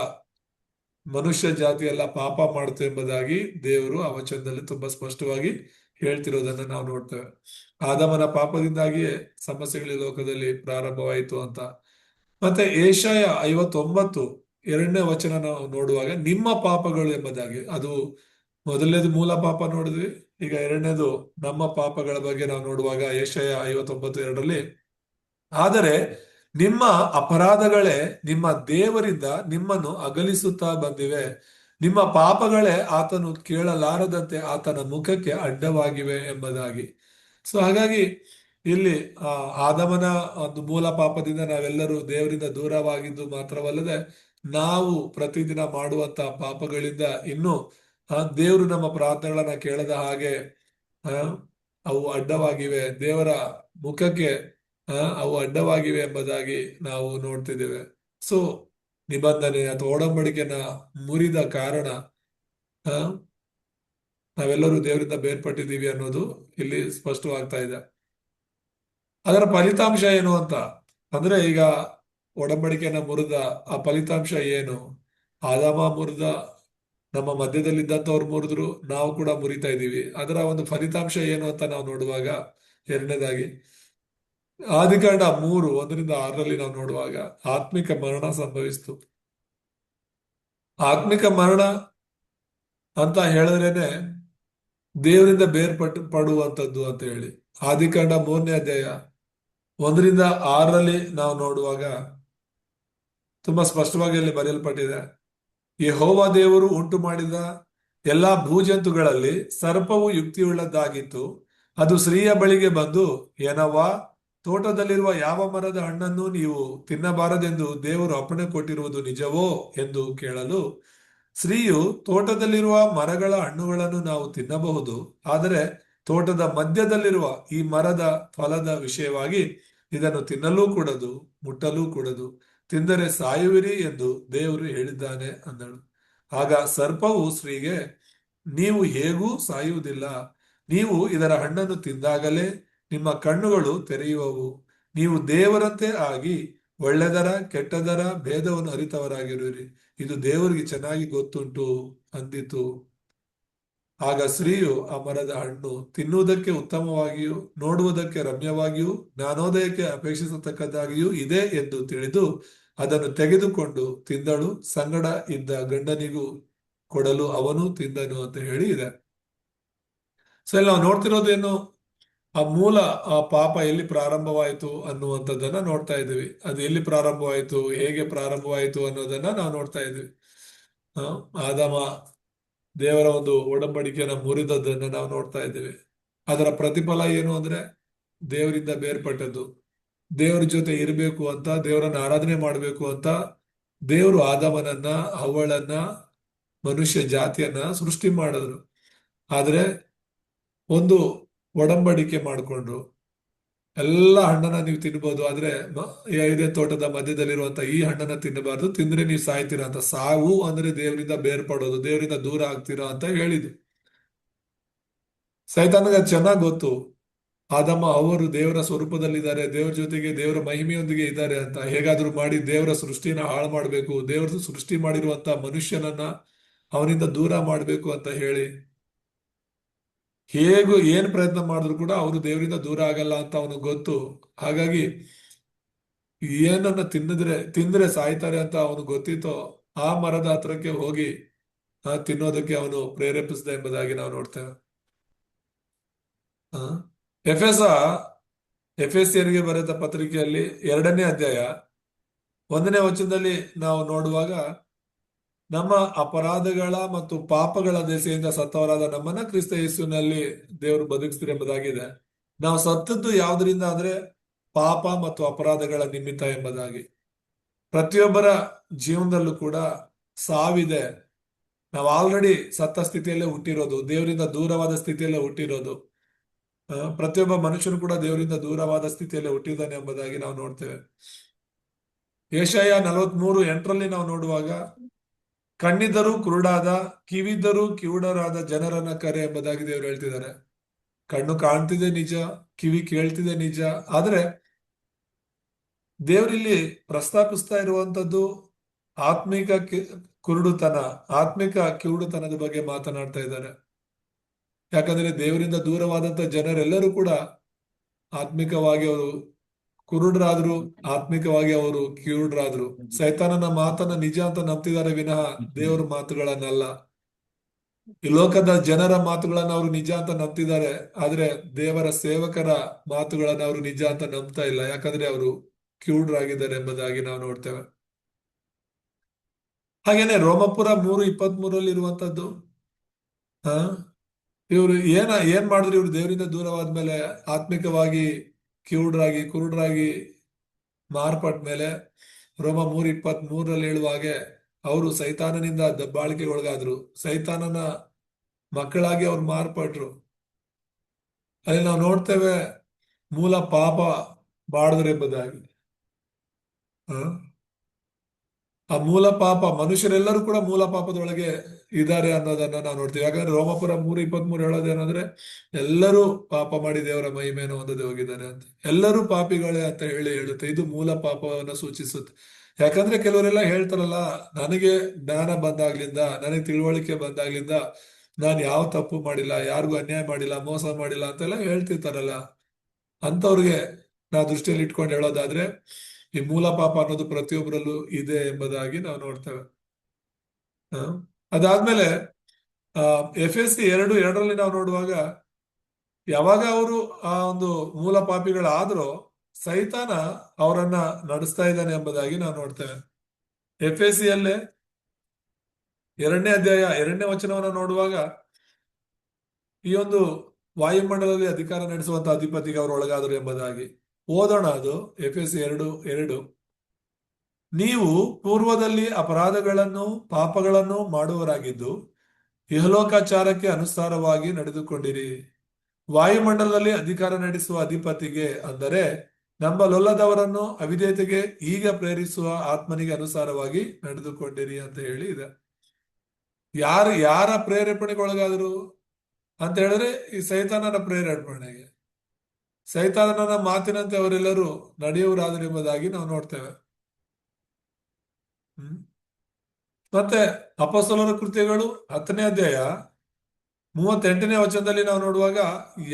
Speaker 2: ಮನುಷ್ಯ ಜಾತಿ ಎಲ್ಲ ಪಾಪ ಮಾಡ್ತು ಎಂಬುದಾಗಿ ದೇವರು ಆ ವಚನದಲ್ಲಿ ತುಂಬಾ ಸ್ಪಷ್ಟವಾಗಿ ಹೇಳ್ತಿರೋದನ್ನ ನಾವು ನೋಡ್ತೇವೆ. ಆದಾಮನ ಪಾಪದಿಂದಾಗಿಯೇ ಸಮಸ್ಯೆಗಳು ಲೋಕದಲ್ಲಿ ಪ್ರಾರಂಭವಾಯಿತು ಅಂತ. ಮತ್ತೆ ಯೆಶಾಯ 59:2ನೇ ವಚನ ನಾವು ನೋಡುವಾಗ ನಿಮ್ಮ ಪಾಪಗಳು ಎಂಬುದಾಗಿ, ಅದು ಮೊದಲನೇದು ಮೂಲ ಪಾಪ ನೋಡಿದ್ವಿ. ಈಗ ಎರಡನೇದು ನಮ್ಮ ಪಾಪಗಳ ಬಗ್ಗೆ ನಾವು ನೋಡುವಾಗ ಯೆಶಾಯ 59:2ರಲ್ಲಿ, ಆದರೆ ನಿಮ್ಮ ಅಪರಾಧಗಳೇ ನಿಮ್ಮ ದೇವರಿಂದ ನಿಮ್ಮನ್ನು ಅಗಲಿಸುತ್ತಾ ಬಂದಿವೆ, ನಿಮ್ಮ ಪಾಪಗಳೇ ಆತನು ಕೇಳಲಾರದಂತೆ ಆತನ ಮುಖಕ್ಕೆ ಅಡ್ಡವಾಗಿವೆ ಎಂಬುದಾಗಿ. ಸೊ ಹಾಗಾಗಿ ಇಲ್ಲಿ ಆ ಆದಮನ ಒಂದು ಮೂಲ ಪಾಪದಿಂದ ನಾವೆಲ್ಲರೂ ದೇವರಿಂದ ದೂರವಾಗಿದ್ದು ಮಾತ್ರವಲ್ಲದೆ ನಾವು ಪ್ರತಿದಿನ ಮಾಡುವಂತ ಪಾಪಗಳಿಂದ ಇನ್ನು ದೇವರು ನಮ್ಮ ಪ್ರಾರ್ಥನೆಗಳನ್ನ ಕೇಳದ ಹಾಗೆ ಆ, ಅವು ಅಡ್ಡವಾಗಿವೆ, ದೇವರ ಮುಖಕ್ಕೆ ಅವು ಅಡ್ಡವಾಗಿವೆ ಎಂಬುದಾಗಿ ನಾವು ನೋಡ್ತಿದ್ದೇವೆ. ಸೊ ನಿಬಂಧನೆ ಅಥವಾ ಒಡಂಬಡಿಕೆನ ಮುರಿದ ಕಾರಣ ಆ, ನಾವೆಲ್ಲರೂ ದೇವರಿಂದ ಬೇರ್ಪಟ್ಟಿದ್ದೀವಿ ಅನ್ನೋದು ಇಲ್ಲಿ ಸ್ಪಷ್ಟವಾಗ್ತಾ ಇದೆ. ಅದರ ಫಲಿತಾಂಶ ಏನು ಅಂತ ಅಂದ್ರೆ, ಈಗ ಒಡಂಬಡಿಕೆನ ಮುರಿದ ಆ ಫಲಿತಾಂಶ ಏನು? ಆದಾಮ ಮುರಿದ, ನಮ್ಮ ಮಧ್ಯದಲ್ಲಿದ್ದಂಥವ್ರು ಮುರಿದ್ರು, ನಾವು ಕೂಡ ಮುರಿತಾ ಇದ್ದೀವಿ. ಅದರ ಒಂದು ಫಲಿತಾಂಶ ಏನು ಅಂತ ನಾವು ನೋಡುವಾಗ, ಎರಡನೇದಾಗಿ ಆದಿಕಾಂಡ 3:1-6 ನಾವು ನೋಡುವಾಗ ಆತ್ಮಿಕ ಮರಣ ಸಂಭವಿಸ್ತು. ಆತ್ಮಿಕ ಮರಣ ಅಂತ ಹೇಳಿದ್ರೇನೆ ದೇವರಿಂದ ಪಡುವಂಥದ್ದು ಅಂತ ಹೇಳಿ. ಆದಿಕಾಂಡ 3ನೇ ಅಧ್ಯಾಯ 1-6 ನಾವು ನೋಡುವಾಗ ತುಂಬಾ ಸ್ಪಷ್ಟವಾಗಿ ಅಲ್ಲಿ ಬರೆಯಲ್ಪಟ್ಟಿದೆ. ಯೆಹೋವ ದೇವರು ಉಂಟು ಮಾಡಿದ ಎಲ್ಲಾ ಭೂಜಂತುಗಳಲ್ಲಿ ಸರ್ಪವು ಯುಕ್ತಿಯುಳ್ಳದ್ದಾಗಿತ್ತು. ಅದು ಸ್ತ್ರೀಯ ಬಳಿಗೆ ಬಂದು, ಏನವ್ವ, ತೋಟದಲ್ಲಿರುವ ಯಾವ ಮರದ ಹಣ್ಣನ್ನು ನೀವು ತಿನ್ನಬಾರದೆಂದು ದೇವರು ಅಪ್ಪಣೆ ಕೊಟ್ಟಿರುವುದು ನಿಜವೋ ಎಂದು ಕೇಳಲು, ಸ್ತ್ರೀಯು, ತೋಟದಲ್ಲಿರುವ ಮರಗಳ ಹಣ್ಣುಗಳನ್ನು ನಾವು ತಿನ್ನಬಹುದು, ಆದರೆ ತೋಟದ ಮಧ್ಯದಲ್ಲಿರುವ ಈ ಮರದ ಫಲದ ವಿಷಯವಾಗಿ ಇದನ್ನು ತಿನ್ನಲೂ ಕೂಡದು, ಮುಟ್ಟಲೂ ಕೂಡದು, ತಿಂದರೆ ಸಾಯುವಿರಿ ಎಂದು ದೇವರು ಹೇಳಿದ್ದಾನೆ ಅಂದಳು. ಆಗ ಸರ್ಪವು ಸ್ತ್ರೀಗೆ, ನೀವು ಹೇಗೂ ಸಾಯುವುದಿಲ್ಲ, ನೀವು ಇದರ ಹಣ್ಣನ್ನು ತಿಂದಾಗಲೇ ನಿಮ್ಮ ಕಣ್ಣುಗಳು ತೆರೆಯುವವು, ನೀವು ದೇವರಂತೆ ಆಗಿ ಒಳ್ಳೆದರ ಕೆಟ್ಟದರ ಭೇದವನ್ನು ಅರಿತವರಾಗಿರುವಿರಿ, ಇದು ದೇವರಿಗೆ ಚೆನ್ನಾಗಿ ಗೊತ್ತುಂಟು ಅಂದಿತು. ಆಗ ಸ್ತ್ರೀಯು ಆ ಮರದ ಹಣ್ಣು ತಿನ್ನುವುದಕ್ಕೆ ಉತ್ತಮವಾಗಿಯೂ ನೋಡುವುದಕ್ಕೆ ರಮ್ಯವಾಗಿಯೂ ಜ್ಞಾನೋದಯಕ್ಕೆ ಅಪೇಕ್ಷಿಸತಕ್ಕದ್ದಾಗಿಯೂ ಇದೆ ಎಂದು ತಿಳಿದು ಅದನ್ನು ತೆಗೆದುಕೊಂಡು ತಿಂದಳು. ಸಂಗಡ ಇದ್ದ ಗಂಡನಿಗೂ ಕೊಡಲು ಅವನು ತಿಂದನು ಅಂತ ಹೇಳಿ ಇದೆ. ಸೊ ಇಲ್ಲಿ ನಾವು ನೋಡ್ತಿರೋದೇನು? ಆ ಮೂಲ ಆ ಪಾಪ ಎಲ್ಲಿ ಪ್ರಾರಂಭವಾಯಿತು ಅನ್ನುವಂಥದ್ದನ್ನ ನೋಡ್ತಾ ಇದ್ದೀವಿ. ಅದು ಎಲ್ಲಿ ಪ್ರಾರಂಭವಾಯಿತು, ಹೇಗೆ ಪ್ರಾರಂಭವಾಯಿತು ಅನ್ನೋದನ್ನ ನಾವು ನೋಡ್ತಾ ಇದ್ದೀವಿ. ಆದಾಮ ದೇವರ ಒಂದು ಒಡಂಬಡಿಕೆಯನ್ನ ಮುರಿದದ್ದನ್ನ ನಾವು ನೋಡ್ತಾ ಇದ್ದೇವೆ. ಅದರ ಪ್ರತಿಫಲ ಏನು ಅಂದ್ರೆ ದೇವರಿಂದ ಬೇರ್ಪಟ್ಟದ್ದು. ದೇವರ ಜೊತೆ ಇರಬೇಕು ಅಂತ, ದೇವರನ್ನ ಆರಾಧನೆ ಮಾಡಬೇಕು ಅಂತ ದೇವರು ಆದಾಮನನ್ನ, ಹವ್ವಳನ್ನ, ಮನುಷ್ಯ ಜಾತಿಯನ್ನ ಸೃಷ್ಟಿ ಮಾಡಿದ್ರು. ಆದ್ರೆ ಒಂದು ಒಡಂಬಡಿಕೆ ಮಾಡಿಕೊಂಡ್ರು, ಎಲ್ಲ ಹಣ್ಣನ್ನ ನೀವು ತಿನ್ಬೋದು, ಆದ್ರೆ ಇದೇ ತೋಟದ ಮಧ್ಯದಲ್ಲಿರುವಂತ ಈ ಹಣ್ಣನ್ನ ತಿನ್ನಬಾರ್ದು, ತಿಂದ್ರೆ ನೀವು ಸಾಯ್ತೀರಾ ಅಂತ. ಸಾವು ಅಂದ್ರೆ ದೇವರಿಂದ ಬೇರ್ಪಡೋದು, ದೇವರಿಂದ ದೂರ ಆಗ್ತೀರಾ ಅಂತ ಹೇಳಿದ್ರು. ಸೈತಾನಗೆ ಅದು ಚೆನ್ನಾಗಿ ಗೊತ್ತು. ಆದಮ ಅವರು ದೇವರ ಸ್ವರೂಪದಲ್ಲಿದ್ದಾರೆ, ದೇವರ ಜೊತೆಗೆ ದೇವರ ಮಹಿಮೆಯೊಂದಿಗೆ ಇದ್ದಾರೆ ಅಂತ. ಹೇಗಾದ್ರೂ ಮಾಡಿ ದೇವರ ಸೃಷ್ಟಿನ ಹಾಳು ಮಾಡಬೇಕು, ದೇವರ ಸೃಷ್ಟಿ ಮಾಡಿರುವಂತ ಮನುಷ್ಯನನ್ನ ಅವನಿಂದ ದೂರ ಮಾಡಬೇಕು ಅಂತ ಹೇಳಿ ಏನ್ ಪ್ರಯತ್ನ ಮಾಡಿದ್ರು ಕೂಡ ಅವರು ದೇವರಿಂದ ದೂರ ಆಗಲ್ಲ ಅಂತ ಅವನಿಗೆ ಗೊತ್ತು. ಹಾಗಾಗಿ ಏನನ್ನ ತಿಂದ್ರೆ ಸಾಯ್ತಾರೆ ಅಂತ ಅವನು ಗೊತ್ತಿತ್ತೋ ಆ ಮರದ ಹತ್ರಕ್ಕೆ ಹೋಗಿ ತಿನ್ನೋದಕ್ಕೆ ಅವನು ಪ್ರೇರೇಪಿಸಿದ ಎಂಬುದಾಗಿ ನಾವು ನೋಡ್ತೇವೆ. ಎಫೆಸ ಎಫೆಸಿಯರಿಗೆ ಬರೆದ ಪತ್ರಿಕೆಯಲ್ಲಿ 2ನೇ ಅಧ್ಯಾಯ 1ನೇ ವಚನದಲ್ಲಿ ನಾವು ನೋಡುವಾಗ, ನಮ್ಮ ಅಪರಾಧಗಳ ಮತ್ತು ಪಾಪಗಳ ದೆಸೆಯಿಂದ ಸತ್ತವರಾದ ನಮ್ಮನ್ನ ಕ್ರಿಸ್ತ ಯೇಸುವಿನಲ್ಲಿ ದೇವರು ಬದುಕಿಸ್ತಾರೆ ಎಂಬುದಾಗಿದೆ. ನಾವು ಸತ್ತದ್ದು ಯಾವುದರಿಂದ ಅಂದ್ರೆ ಪಾಪ ಮತ್ತು ಅಪರಾಧಗಳ ನಿಮಿತ್ತ ಎಂಬುದಾಗಿ. ಪ್ರತಿಯೊಬ್ಬರ ಜೀವನದಲ್ಲೂ ಕೂಡ ಸಾವಿದೆ. ನಾವು ಆಲ್ರೆಡಿ ಸತ್ತ ಸ್ಥಿತಿಯಲ್ಲೇ ಹುಟ್ಟಿರೋದು, ದೇವರಿಂದ ದೂರವಾದ ಸ್ಥಿತಿಯಲ್ಲೇ ಹುಟ್ಟಿರೋದು. ಪ್ರತಿಯೊಬ್ಬ ಮನುಷ್ಯನು ಕೂಡ ದೇವರಿಂದ ದೂರವಾದ ಸ್ಥಿತಿಯಲ್ಲಿ ಹುಟ್ಟಿದ್ದಾನೆ ಎಂಬುದಾಗಿ ನಾವು ನೋಡ್ತೇವೆ. ಯೆಶಾಯ 43:8 ನಾವು ನೋಡುವಾಗ, ಕಣ್ಣಿದ್ದರೂ ಕುರುಡಾದ, ಕಿವಿದ್ದರೂ ಕಿವುಡರಾದ ಜನರನ್ನ ಕರೆ ಎಂಬುದಾಗಿ ದೇವರು ಹೇಳ್ತಿದ್ದಾರೆ. ಕಣ್ಣು ಕಾಣ್ತಿದೆ ನಿಜ, ಕಿವಿ ಕೇಳ್ತಿದೆ ನಿಜ, ಆದ್ರೆ ದೇವರಿಲ್ಲಿ ಪ್ರಸ್ತಾಪಿಸ್ತಾ ಇರುವಂತದ್ದು ಆತ್ಮಿಕ ಕುರುಡುತನ, ಆತ್ಮಿಕ ಕಿವುಡುತನದ ಬಗ್ಗೆ ಮಾತನಾಡ್ತಾ ಇದ್ದಾರೆ. ಯಾಕಂದ್ರೆ ದೇವರಿಂದ ದೂರವಾದಂತ ಜನರೆಲ್ಲರೂ ಕೂಡ ಆತ್ಮಿಕವಾಗಿ ಅವರು ಕುರುಡರಾದ್ರು, ಆತ್ಮಿಕವಾಗಿ ಅವರು ಕಿವುಡರಾದ್ರು. ಸೈತಾನನ ಮಾತನ್ನ ನಿಜ ಅಂತ ನಂಬ್ತಿದ್ದಾರೆ ವಿನಃ ದೇವರ ಮಾತುಗಳನ್ನಲ್ಲ. ಈ ಲೋಕದ ಜನರ ಮಾತುಗಳನ್ನ ಅವರು ನಿಜ ಅಂತ ನಂಬ್ತಿದ್ದಾರೆ, ಆದ್ರೆ ದೇವರ ಸೇವಕರ ಮಾತುಗಳನ್ನ ಅವರು ನಿಜ ಅಂತ ನಂಬ್ತಾ ಇಲ್ಲ. ಯಾಕಂದ್ರೆ ಅವರು ಕಿವುಡರಾಗಿದ್ದಾರೆ ಎಂಬುದಾಗಿ ನಾವು ನೋಡ್ತೇವೆ. ಹಾಗೇನೆ ರೋಮಪುರ 3:23 ಇರುವಂತದ್ದು, ಇವರು ಏನ್ ಮಾಡಿದ್ರು, ಇವ್ರು ದೇವರಿಂದ ದೂರವಾದ್ಮೇಲೆ ಆತ್ಮಿಕವಾಗಿ ಕಿವುಡರಾಗಿ ಕುರುಡರಾಗಿ ಮಾರ್ಪಟ್ಟ ಮೇಲೆ ರೋಮ 3:23 ಹೇಳುವ ಹಾಗೆ ಅವರು ಸೈತಾನನಿಂದ ದಬ್ಬಾಳಿಕೆಗೊಳಗಾದ್ರು, ಸೈತಾನನ ಮಕ್ಕಳಾಗಿ ಅವ್ರು ಮಾರ್ಪಟ್ರು. ಅಲ್ಲಿ ನಾವು ನೋಡ್ತೇವೆ ಮೂಲ ಪಾಪ ಮಾಡಿದ್ರು ಎಂಬುದಾಗಿ. ಹ? ಆ ಮೂಲ ಪಾಪ, ಮನುಷ್ಯರೆಲ್ಲರೂ ಕೂಡ ಮೂಲ ಪಾಪದೊಳಗೆ ಇದ್ದಾರೆ ಅನ್ನೋದನ್ನ ನಾವು ನೋಡ್ತೀವಿ. ಯಾಕಂದ್ರೆ ರೋಮಾಪುರ 3:23 ಹೇಳೋದೇನಂದ್ರೆ ಎಲ್ಲರೂ ಪಾಪ ಮಾಡಿ ದೇವರ ಮಹಿಮೆಯನ್ನು ಹೊಂದದೆ ಹೋಗಿದ್ದಾರೆ ಅಂತ, ಎಲ್ಲರೂ ಪಾಪಿಗಳೇ ಅಂತ ಹೇಳುತ್ತೆ. ಇದು ಮೂಲ ಪಾಪವನ್ನು ಸೂಚಿಸುತ್ತೆ. ಯಾಕಂದ್ರೆ ಕೆಲವರೆಲ್ಲ ಹೇಳ್ತಾರಲ್ಲ, ನನಗೆ ಜ್ಞಾನ ಬಂದಾಗ್ಲಿಂದ, ನನಗೆ ತಿಳುವಳಿಕೆ ಬಂದಾಗ್ಲಿಂದ ನಾನು ಯಾವ ತಪ್ಪು ಮಾಡಿಲ್ಲ, ಯಾರಿಗೂ ಅನ್ಯಾಯ ಮಾಡಿಲ್ಲ, ಮೋಸ ಮಾಡಿಲ್ಲ ಅಂತೆಲ್ಲ ಹೇಳ್ತಿರ್ತಾರಲ್ಲ, ಅಂತವ್ರಿಗೆ ನಾವು ದೃಷ್ಟಿಯಲ್ಲಿ ಇಟ್ಕೊಂಡು ಹೇಳೋದಾದ್ರೆ ಈ ಮೂಲ ಪಾಪ ಅನ್ನೋದು ಪ್ರತಿಯೊಬ್ಬರಲ್ಲೂ ಇದೆ ಎಂಬುದಾಗಿ ನಾವು ನೋಡ್ತೇವೆ. ಹ? ಅದಾದ್ಮೇಲೆ FSC 2:2 ನಾವು ನೋಡುವಾಗ, ಯಾವಾಗ ಅವರು ಆ ಒಂದು ಮೂಲ ಪಾಪಿಗಳಾದ್ರೂ ಸೈತಾನ ಅವರನ್ನ ನಡೆಸ್ತಾ ಇದ್ದಾನೆ ಎಂಬುದಾಗಿ ನಾವು ನೋಡ್ತೇವೆ. FSC ಯಲ್ಲೇ 2ನೇ ಅಧ್ಯಾಯ 2ನೇ ವಚನವನ್ನ ನೋಡುವಾಗ, ಈ ಒಂದು ವಾಯುಮಂಡಲದಲ್ಲಿ ಅಧಿಕಾರ ನಡೆಸುವಂತ ಅಧಿಪತಿಗೆ ಅವರು ಒಳಗಾದರು ಎಂಬುದಾಗಿ ಓದೋಣ. ಅದು FSC 2:2. ನೀವು ಪೂರ್ವದಲ್ಲಿ ಅಪರಾಧಗಳನ್ನು ಪಾಪಗಳನ್ನು ಮಾಡುವವರಾಗಿದ್ದು ಇಹಲೋಕಾಚಾರಕ್ಕೆ ಅನುಸಾರವಾಗಿ ನಡೆದುಕೊಂಡಿರಿ. ವಾಯುಮಂಡಲದಲ್ಲಿ ಅಧಿಕಾರ ನಡೆಸುವ ಅಧಿಪತಿಗೆ, ಅಂದರೆ ನಂಬಲೊಲ್ಲದವರನ್ನು ಅವಿಧೇಯತೆಗೆ ಈಗ ಪ್ರೇರಿಸುವ ಆತ್ಮನಿಗೆ ಅನುಸಾರವಾಗಿ ನಡೆದುಕೊಂಡಿರಿ ಅಂತ ಹೇಳಿ ಇದೆ. ಯಾರ ಪ್ರೇರೇಪಣೆಗೆ ಒಳಗಾದ್ರು ಅಂತ ಹೇಳಿದ್ರೆ ಈ ಸೈತಾನನ ಪ್ರೇರೇಪಣೆಗೆ, ಸೈತಾನನ ಮಾತಿನಂತೆ ಅವರೆಲ್ಲರೂ ನಡೆಯುವರಾದರು ಎಂಬುದಾಗಿ ನಾವು ನೋಡ್ತೇವೆ. ಮತ್ತೆ ಅಪೊಸ್ತಲರ ಕೃತ್ಯಗಳು 10ನೇ ಅಧ್ಯಾಯ 38ನೇ ವಚನದಲ್ಲಿ ನಾವು ನೋಡುವಾಗ,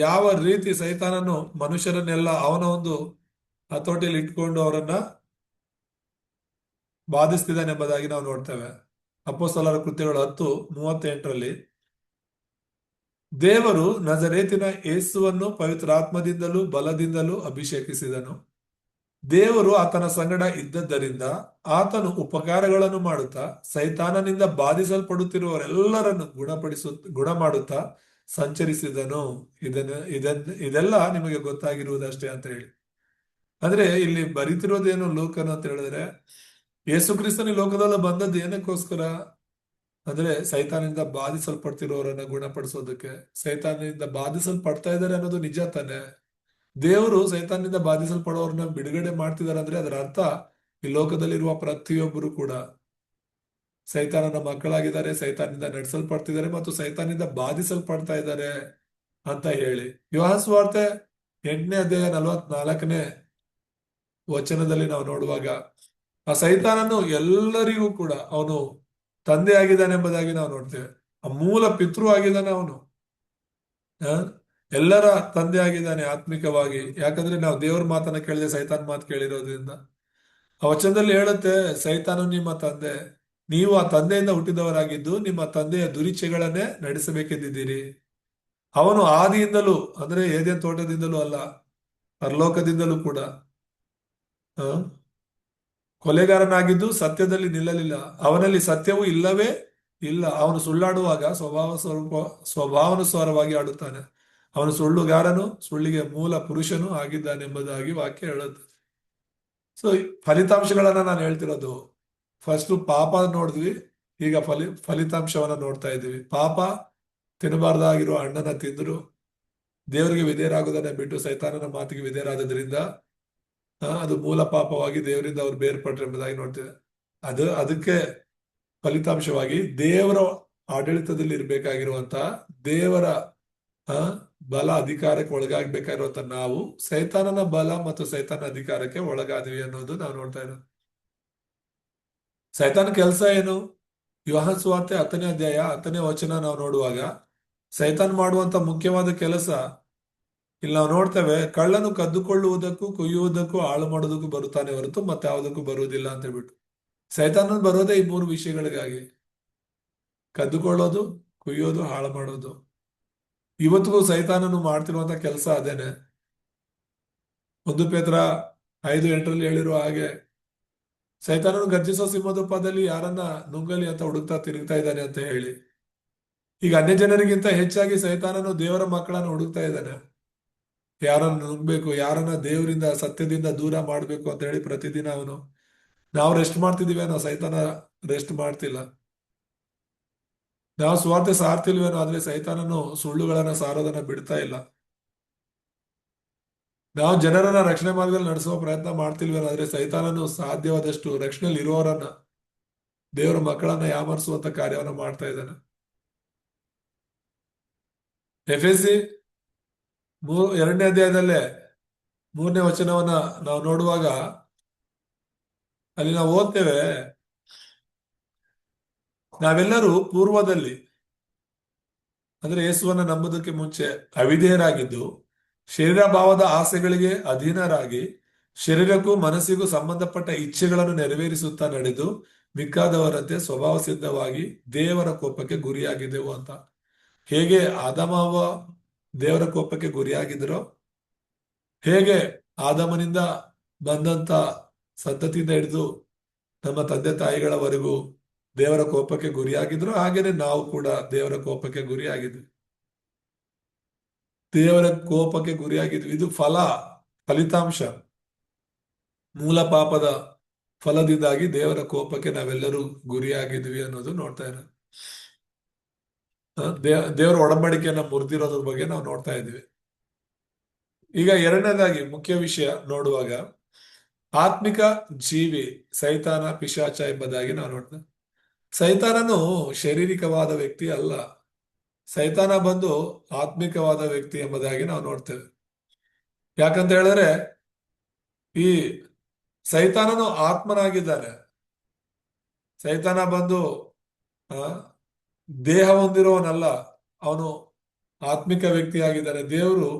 Speaker 2: ಯಾವ ರೀತಿ ಸೈತಾನನು ಮನುಷ್ಯರನ್ನೆಲ್ಲ ಅವನ ಒಂದು ಹತೋಟಿಯಲ್ಲಿ ಇಟ್ಕೊಂಡು ಅವರನ್ನ ಬಾಧಿಸ್ತಿದ್ದಾನೆ ಎಂಬುದಾಗಿ ನಾವು ನೋಡ್ತೇವೆ. ಅಪೊಸ್ತಲರ ಕೃತ್ಯಗಳು 10:38ರಲ್ಲಿ, ದೇವರು ನಜರೇತಿನ ಯೇಸುವನ್ನು ಪವಿತ್ರಾತ್ಮದಿಂದಲೂ ಬಲದಿಂದಲೂ ಅಭಿಷೇಕಿಸಿದನು. ದೇವರು ಆತನ ಸಂಗಡ ಇದ್ದದ್ದರಿಂದ ಆತನು ಉಪಕಾರಗಳನ್ನು ಮಾಡುತ್ತಾ ಸೈತಾನನಿಂದ ಬಾಧಿಸಲ್ಪಡುತ್ತಿರುವವರೆಲ್ಲರನ್ನು ಗುಣ ಮಾಡುತ್ತಾ ಸಂಚರಿಸಿದನು. ಇದೆಲ್ಲ ನಿಮಗೆ ಗೊತ್ತಾಗಿರುವುದಷ್ಟೇ ಅಂತ ಹೇಳಿ. ಅಂದ್ರೆ ಇಲ್ಲಿ ಬರೀತಿರೋದೇನು ಲೂಕನು ಅಂತ ಹೇಳಿದ್ರೆ, ಯೇಸು ಕ್ರಿಸ್ತನ ಲೋಕದಲ್ಲಿ ಬಂದದ್ದು ಏನಕ್ಕೋಸ್ಕರ ಅಂದ್ರೆ ಸೈತಾನದಿಂದ ಬಾಧಿಸಲ್ಪಡ್ತಿರೋರನ್ನ ಗುಣಪಡಿಸೋದಕ್ಕೆ. ಸೈತಾನದಿಂದ ಬಾಧಿಸಲ್ಪಡ್ತಾ ಇದ್ದಾರೆ ಅನ್ನೋದು ನಿಜ ತಾನೆ. ದೇವರು ಸೈತಾನದಿಂದ ಬಾಧಿಸಲ್ಪಡೋರನ್ನ ಬಿಡುಗಡೆ ಮಾಡ್ತಿದ್ದಾರೆ ಅಂದ್ರೆ ಅದರ ಅರ್ಥ ಈ ಲೋಕದಲ್ಲಿರುವ ಪ್ರತಿಯೊಬ್ಬರು ಕೂಡ ಸೈತಾನನ ಮಕ್ಕಳಾಗಿದ್ದಾರೆ, ಸೈತಾನದಿಂದ ನಡೆಸಲ್ಪಡ್ತಿದ್ದಾರೆ ಮತ್ತು ಸೈತಾನದಿಂದ ಬಾಧಿಸಲ್ಪಡ್ತಾ ಇದ್ದಾರೆ ಅಂತ ಹೇಳಿ. ಯೋಹಾನ ಸುವಾರ್ತೆ 8ನೇ ಅಧ್ಯಾಯ 44ನೇ ವಚನದಲ್ಲಿ ನಾವು ನೋಡುವಾಗ, ಆ ಸೈತಾನನು ಎಲ್ಲರಿಗೂ ಕೂಡ ಅವನು ತಂದೆ ಆಗಿದ್ದಾನೆ ಎಂಬುದಾಗಿ ನಾವು ನೋಡ್ತೇವೆ. ಆ ಮೂಲ ಪಿತೃ ಆಗಿದ್ದಾನೆ ಅವನು. ಎಲ್ಲರ ತಂದೆ ಆಗಿದ್ದಾನೆ ಆತ್ಮಿಕವಾಗಿ. ಯಾಕಂದ್ರೆ ನಾವು ದೇವ್ರ ಮಾತನ್ನ ಕೇಳಿದೆ, ಸೈತಾನ್ ಮಾತು ಕೇಳಿರೋದ್ರಿಂದ. ಆ ವಚನದಲ್ಲಿ ಹೇಳುತ್ತೆ, ಸೈತಾನು ನಿಮ್ಮ ತಂದೆ, ನೀವು ಆ ತಂದೆಯಿಂದ ಹುಟ್ಟಿದವರಾಗಿದ್ದು ನಿಮ್ಮ ತಂದೆಯ ದುರಿಚ್ಛೆಗಳನ್ನೇ ನಡೆಸಬೇಕೆಂದಿದ್ದೀರಿ. ಅವನು ಆದಿಯಿಂದಲೂ, ಅಂದ್ರೆ ಏದೇನ್ ತೋಟದಿಂದಲೂ ಅಲ್ಲ, ಪರಲೋಕದಿಂದಲೂ ಕೂಡ ಕೊಲೆಗಾರನಾಗಿದ್ದು ಸತ್ಯದಲ್ಲಿ ನಿಲ್ಲಲಿಲ್ಲ. ಅವನಲ್ಲಿ ಸತ್ಯವೂ ಇಲ್ಲವೇ ಇಲ್ಲ. ಅವನು ಸುಳ್ಳಾಡುವಾಗ ಸ್ವಭಾವಾನುಸಾರವಾಗಿ ಆಡುತ್ತಾನೆ. ಅವನು ಸುಳ್ಳುಗಾರನು, ಸುಳ್ಳಿಗೆ ಮೂಲ ಪುರುಷನು ಆಗಿದ್ದಾನೆ ಎಂಬುದಾಗಿ ವಾಕ್ಯ ಹೇಳುತ್ತೆ. ಸೊ ಫಲಿತಾಂಶಗಳನ್ನ ನಾನು ಹೇಳ್ತಿರೋದು, ಫಸ್ಟ್ ಪಾಪ ನೋಡಿದ್ವಿ, ಈಗ ಫಲಿತಾಂಶವನ್ನ ನೋಡ್ತಾ ಇದ್ದೀವಿ. ಪಾಪ ತಿನ್ನಬಾರ್ದಾಗಿರೋ ಹಣ್ಣನ್ನ ತಿಂದ್ರು, ದೇವರಿಗೆ ವಿಧೇಯರಾಗೋದನ್ನ ಬಿಟ್ಟು ಸೈತಾನನ ಮಾತಿಗೆ ವಿಧೇಯರಾದ್ರಿಂದ ಅದು ಮೂಲ ಪಾಪವಾಗಿ ದೇವರಿಂದ ಅವ್ರು ಬೇರ್ಪಟ್ರು ಎಂಬುದಾಗಿ ನೋಡ್ತೇವೆ. ಅದಕ್ಕೆ ಫಲಿತಾಂಶವಾಗಿ ದೇವರ ಆಡಳಿತದಲ್ಲಿ ಇರ್ಬೇಕಾಗಿರುವಂತಹ, ದೇವರ ಬಲ ಅಧಿಕಾರಕ್ಕೆ ಒಳಗಾಗಬೇಕಾಗಿರುವಂತ ನಾವು ಸೈತಾನನ ಬಲ ಮತ್ತು ಸೈತಾನ ಅಧಿಕಾರಕ್ಕೆ ಒಳಗಾದ್ವಿ ಅನ್ನೋದು ನಾವು ನೋಡ್ತಾ ಇರೋದು. ಸೈತಾನ ಕೆಲಸ ಏನು? ಯೋಹಾನ ಸುವಾರ್ತೆ 10ನೇ ಅಧ್ಯಾಯ 10ನೇ ವಚನ ನಾವು ನೋಡುವಾಗ, ಸೈತಾನ್ ಮಾಡುವಂತ ಮುಖ್ಯವಾದ ಕೆಲಸ ಇಲ್ಲಿ ನಾವು ನೋಡ್ತೇವೆ, ಕಳ್ಳನು ಕದ್ದುಕೊಳ್ಳುವುದಕ್ಕೂ ಕುಯ್ಯುವುದಕ್ಕೂ ಹಾಳು ಮಾಡೋದಕ್ಕೂ ಬರುತ್ತಾನೆ ಹೊರತು ಮತ್ತೆ ಯಾವುದಕ್ಕೂ ಬರುವುದಿಲ್ಲ ಅಂತ ಹೇಳ್ಬಿಟ್ಟು. ಸೈತಾನ ಬರೋದೇ ಈ 3 ವಿಷಯಗಳಿಗಾಗಿ: ಕದ್ದುಕೊಳ್ಳೋದು, ಕುಯ್ಯೋದು, ಹಾಳು ಮಾಡೋದು. ಇವತ್ತಿಗೂ ಸೈತಾನನು ಮಾಡ್ತಿರುವಂತ ಕೆಲಸ ಅದೇನೆ. 1 ಪೇತ್ರ 5:8 ಹೇಳಿರುವ ಹಾಗೆ, ಸೈತಾನನು ಗರ್ಜಿಸೋ ಸಿಂಹದೂಪದಲ್ಲಿ ಯಾರನ್ನ ನುಂಗಲಿ ಅಂತ ಹುಡುಕ್ತಾ ತಿರುಗ್ತಾ ಇದ್ದಾನೆ ಅಂತ ಹೇಳಿ. ಈಗ ಅನ್ಯ ಜನರಿಗಿಂತ ಹೆಚ್ಚಾಗಿ ಸೈತಾನನು ದೇವರ ಮಕ್ಕಳನ್ನು ಹುಡುಕ್ತಾ ಇದ್ದಾನೆ. ಯಾರನ್ನ ನುಂಗ್ಬೇಕು, ಯಾರನ್ನ ದೇವರಿಂದ ಸತ್ಯದಿಂದ ದೂರ ಮಾಡ್ಬೇಕು ಅಂತ ಹೇಳಿ ಪ್ರತಿದಿನ ಅವನು. ನಾವು ರೆಸ್ಟ್ ಮಾಡ್ತಿದೀವೇನೋ, ಸೈತಾನ ರೆಸ್ಟ್ ಮಾಡ್ತಿಲ್ಲ. ನಾವು ಸ್ವಾರ್ಥ ಸಾರ್ತಿಲ್ವೇನೋ, ಆದ್ರೆ ಸೈತಾನನು ಸುಳ್ಳುಗಳನ್ನ ಸಾರೋದನ್ನ ಬಿಡ್ತಾ ಇಲ್ಲ. ನಾವು ಜನರನ್ನ ರಕ್ಷಣೆ ಮಾರ್ಗದಲ್ಲಿ ನಡೆಸುವ ಪ್ರಯತ್ನ ಮಾಡ್ತಿಲ್ವೇನೋ, ಆದ್ರೆ ಸೈತಾನನು ಸಾಧ್ಯವಾದಷ್ಟು ರಕ್ಷಣೆಯಲ್ಲಿ ಇರುವವರನ್ನ, ದೇವರ ಮಕ್ಕಳನ್ನ ಯಾಮರಿಸುವಂತ ಕಾರ್ಯವನ್ನ ಮಾಡ್ತಾ ಇದ್ದಾನೆ. ಎಫೆಸಿ 2ನೇ ಅಧ್ಯಾಯದಲ್ಲೇ 3ನೇ ವಚನವನ್ನ ನಾವು ನೋಡುವಾಗ ಅಲ್ಲಿ ನಾವು ಓದ್ತೇವೆ, ನಾವೆಲ್ಲರೂ ಪೂರ್ವದಲ್ಲಿ ಅಂದ್ರೆ ಯೇಸುವನ್ನ ನಂಬುದಕ್ಕೆ ಮುಂಚೆ ಅವಿಧೇಯರಾಗಿದ್ದು, ಶರೀರ ಭಾವದ ಆಸೆಗಳಿಗೆ ಅಧೀನರಾಗಿ, ಶರೀರಕ್ಕೂ ಮನಸ್ಸಿಗೂ ಸಂಬಂಧಪಟ್ಟ ಇಚ್ಛೆಗಳನ್ನು ನೆರವೇರಿಸುತ್ತಾ ನಡೆದು ಮಿಕ್ಕಾದವರಂತೆ ಸ್ವಭಾವ ಸಿದ್ಧವಾಗಿ ದೇವರ ಕೋಪಕ್ಕೆ ಗುರಿಯಾಗಿದ್ದೆವು ಅಂತ. ಹೇಗೆ ಆದಾಮ ಹವ್ವ ದೇವರ ಕೋಪಕ್ಕೆ ಗುರಿಯಾಗಿದ್ರೋ, ಹೇಗೆ ಆದಾಮನಿಂದ ಬಂದಂತ ಸಂತತಿಯಿಂದ ಹಿಡಿದು ನಮ್ಮ ತಂದೆ ತಾಯಿಗಳವರೆಗೂ ದೇವರ ಕೋಪಕ್ಕೆ ಗುರಿಯಾಗಿದ್ರು, ಹಾಗೇನೆ ನಾವು ಕೂಡ ದೇವರ ಕೋಪಕ್ಕೆ ಗುರಿಯಾಗಿದ್ವಿ. ದೇವರ ಕೋಪಕ್ಕೆ ಗುರಿಯಾಗಿದ್ವಿ. ಇದು ಫಲಿತಾಂಶ. ಮೂಲ ಪಾಪದ ಫಲದಿಂದಾಗಿ ದೇವರ ಕೋಪಕ್ಕೆ ನಾವೆಲ್ಲರೂ ಗುರಿಯಾಗಿದ್ವಿ ಅನ್ನೋದು ನೋಡ್ತಾ ಇರೋದು. ದೇವರ ಒಡಂಬಡಿಕೆಯನ್ನ ಮುರಿದಿರೋದ್ರ ಬಗ್ಗೆ ನಾವು ನೋಡ್ತಾ ಇದ್ವಿ. ಈಗ ಎರಡನೇದಾಗಿ ಮುಖ್ಯ ವಿಷಯ ನೋಡುವಾಗ, ಆತ್ಮಿಕ ಜೀವಿ ಸೈತಾನ ಪಿಶಾಚ ಎಂಬುದಾಗಿ ನಾವು ನೋಡ್ತೇವೆ. ಸೈತಾನನು ಶಾರೀರಿಕವಾದ ವ್ಯಕ್ತಿ ಅಲ್ಲ, ಸೈತಾನ ಬಂದು ಆತ್ಮಿಕವಾದ ವ್ಯಕ್ತಿ ಎಂಬುದಾಗಿ ನಾವು ನೋಡ್ತೇವೆ. ಯಾಕಂತ ಹೇಳಿದ್ರೆ ಈ ಸೈತಾನನು ಆತ್ಮನಾಗಿದ್ದಾನೆ. ಸೈತಾನ ಬಂದು ದೇಹ ಹೊಂದಿರುವವನಲ್ಲ, ಅವನು ಆತ್ಮಿಕ ವ್ಯಕ್ತಿಯಾಗಿದ್ದಾನೆ. ದೇವರು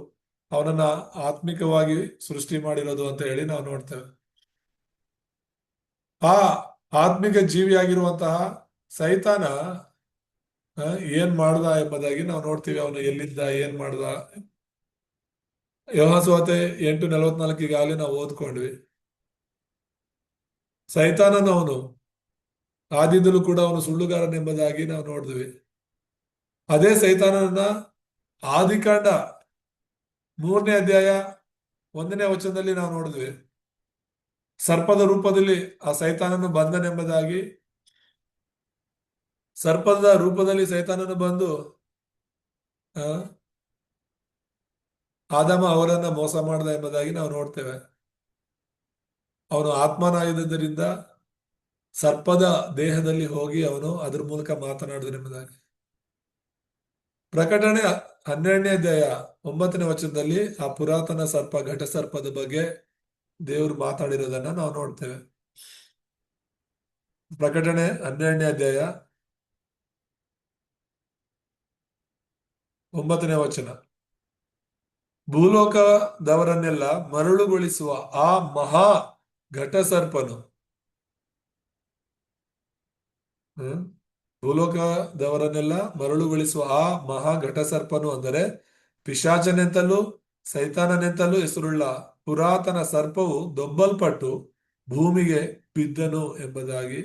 Speaker 2: ಅವನನ್ನ ಆತ್ಮಿಕವಾಗಿ ಸೃಷ್ಟಿ ಮಾಡಿರೋದು ಅಂತ ಹೇಳಿ ನಾವು ನೋಡ್ತೇವೆ. ಆ ಆತ್ಮಿಕ ಜೀವಿಯಾಗಿರುವಂತಹ ಸೈತಾನ ಏನ್ ಮಾಡ್ದ ಎಂಬುದಾಗಿ ನಾವು ನೋಡ್ತೀವಿ. ಅವನು ಎಲ್ಲಿದ್ದ, ಏನ್ ಮಾಡ್ದ. ಯೋಹಾನ ಸುವಾರ್ತೆ 8:44 ಈಗಾಗಲೇ ನಾವು ಓದ್ಕೊಂಡ್ವಿ. ಸೈತಾನನು ಅವನು ಆದಿಯಿಂದಲೂ ಕೂಡ ಅವನು ಸುಳ್ಳುಗಾರನೆಂಬುದಾಗಿ ನಾವು ನೋಡಿದ್ವಿ. ಅದೇ ಸೈತಾನನ ಆದಿಕಾಂಡ 3ನೇ ಅಧ್ಯಾಯ 1ನೇ ವಚನದಲ್ಲಿ ನಾವು ನೋಡಿದ್ವಿ. ಸರ್ಪದ ರೂಪದಲ್ಲಿ ಆ ಸೈತಾನನು ಬಂದನೆಂಬುದಾಗಿ, ಸರ್ಪದ ರೂಪದಲ್ಲಿ ಸೈತಾನನು ಬಂದು ಆದಾಮ ಅವರನ್ನ ಮೋಸ ಮಾಡ್ದ ಎಂಬುದಾಗಿ ನಾವು ನೋಡ್ತೇವೆ. ಅವನು ಆತ್ಮನಾಗಿದ್ದರಿಂದ ಸರ್ಪದ ದೇಹದಲ್ಲಿ ಹೋಗಿ ಅವನು ಅದ್ರ ಮೂಲಕ ಮಾತನಾಡಿದನೆಂಬುದಾಗಿ. ಪ್ರಕಟಣೆ 12ನೇ ಅಧ್ಯಾಯ 9ನೇ ವಚನದಲ್ಲಿ ಆ ಪುರಾತನ ಸರ್ಪ, ಘಟ ಸರ್ಪದ ಬಗ್ಗೆ ದೇವರು ಮಾತಾಡಿರೋದನ್ನ ನಾವು ನೋಡ್ತೇವೆ. ಪ್ರಕಟಣೆ 12ನೇ ಅಧ್ಯಾಯ 9ನೇ ವಚನ, ಭೂಲೋಕದವರನ್ನೆಲ್ಲ ಮರಳುಗೊಳಿಸುವ ಆ ಮಹಾ ಘಟ ಸರ್ಪನು, ಭೂಲೋಕದವರನ್ನೆಲ್ಲ ಮರಳುಗೊಳಿಸುವ ಆ ಮಹಾ ಘಟ ಸರ್ಪನು ಅಂದರೆ ಪಿಶಾಚನೆಂತಲೂ ಸೈತಾನನೆಂತಲೂ ಹೆಸರುಳ್ಳ ಪುರಾತನ ಸರ್ಪವು ದೊಬ್ಬಲ್ಪಟ್ಟು ಭೂಮಿಗೆ ಬಿದ್ದನು ಎಂಬುದಾಗಿ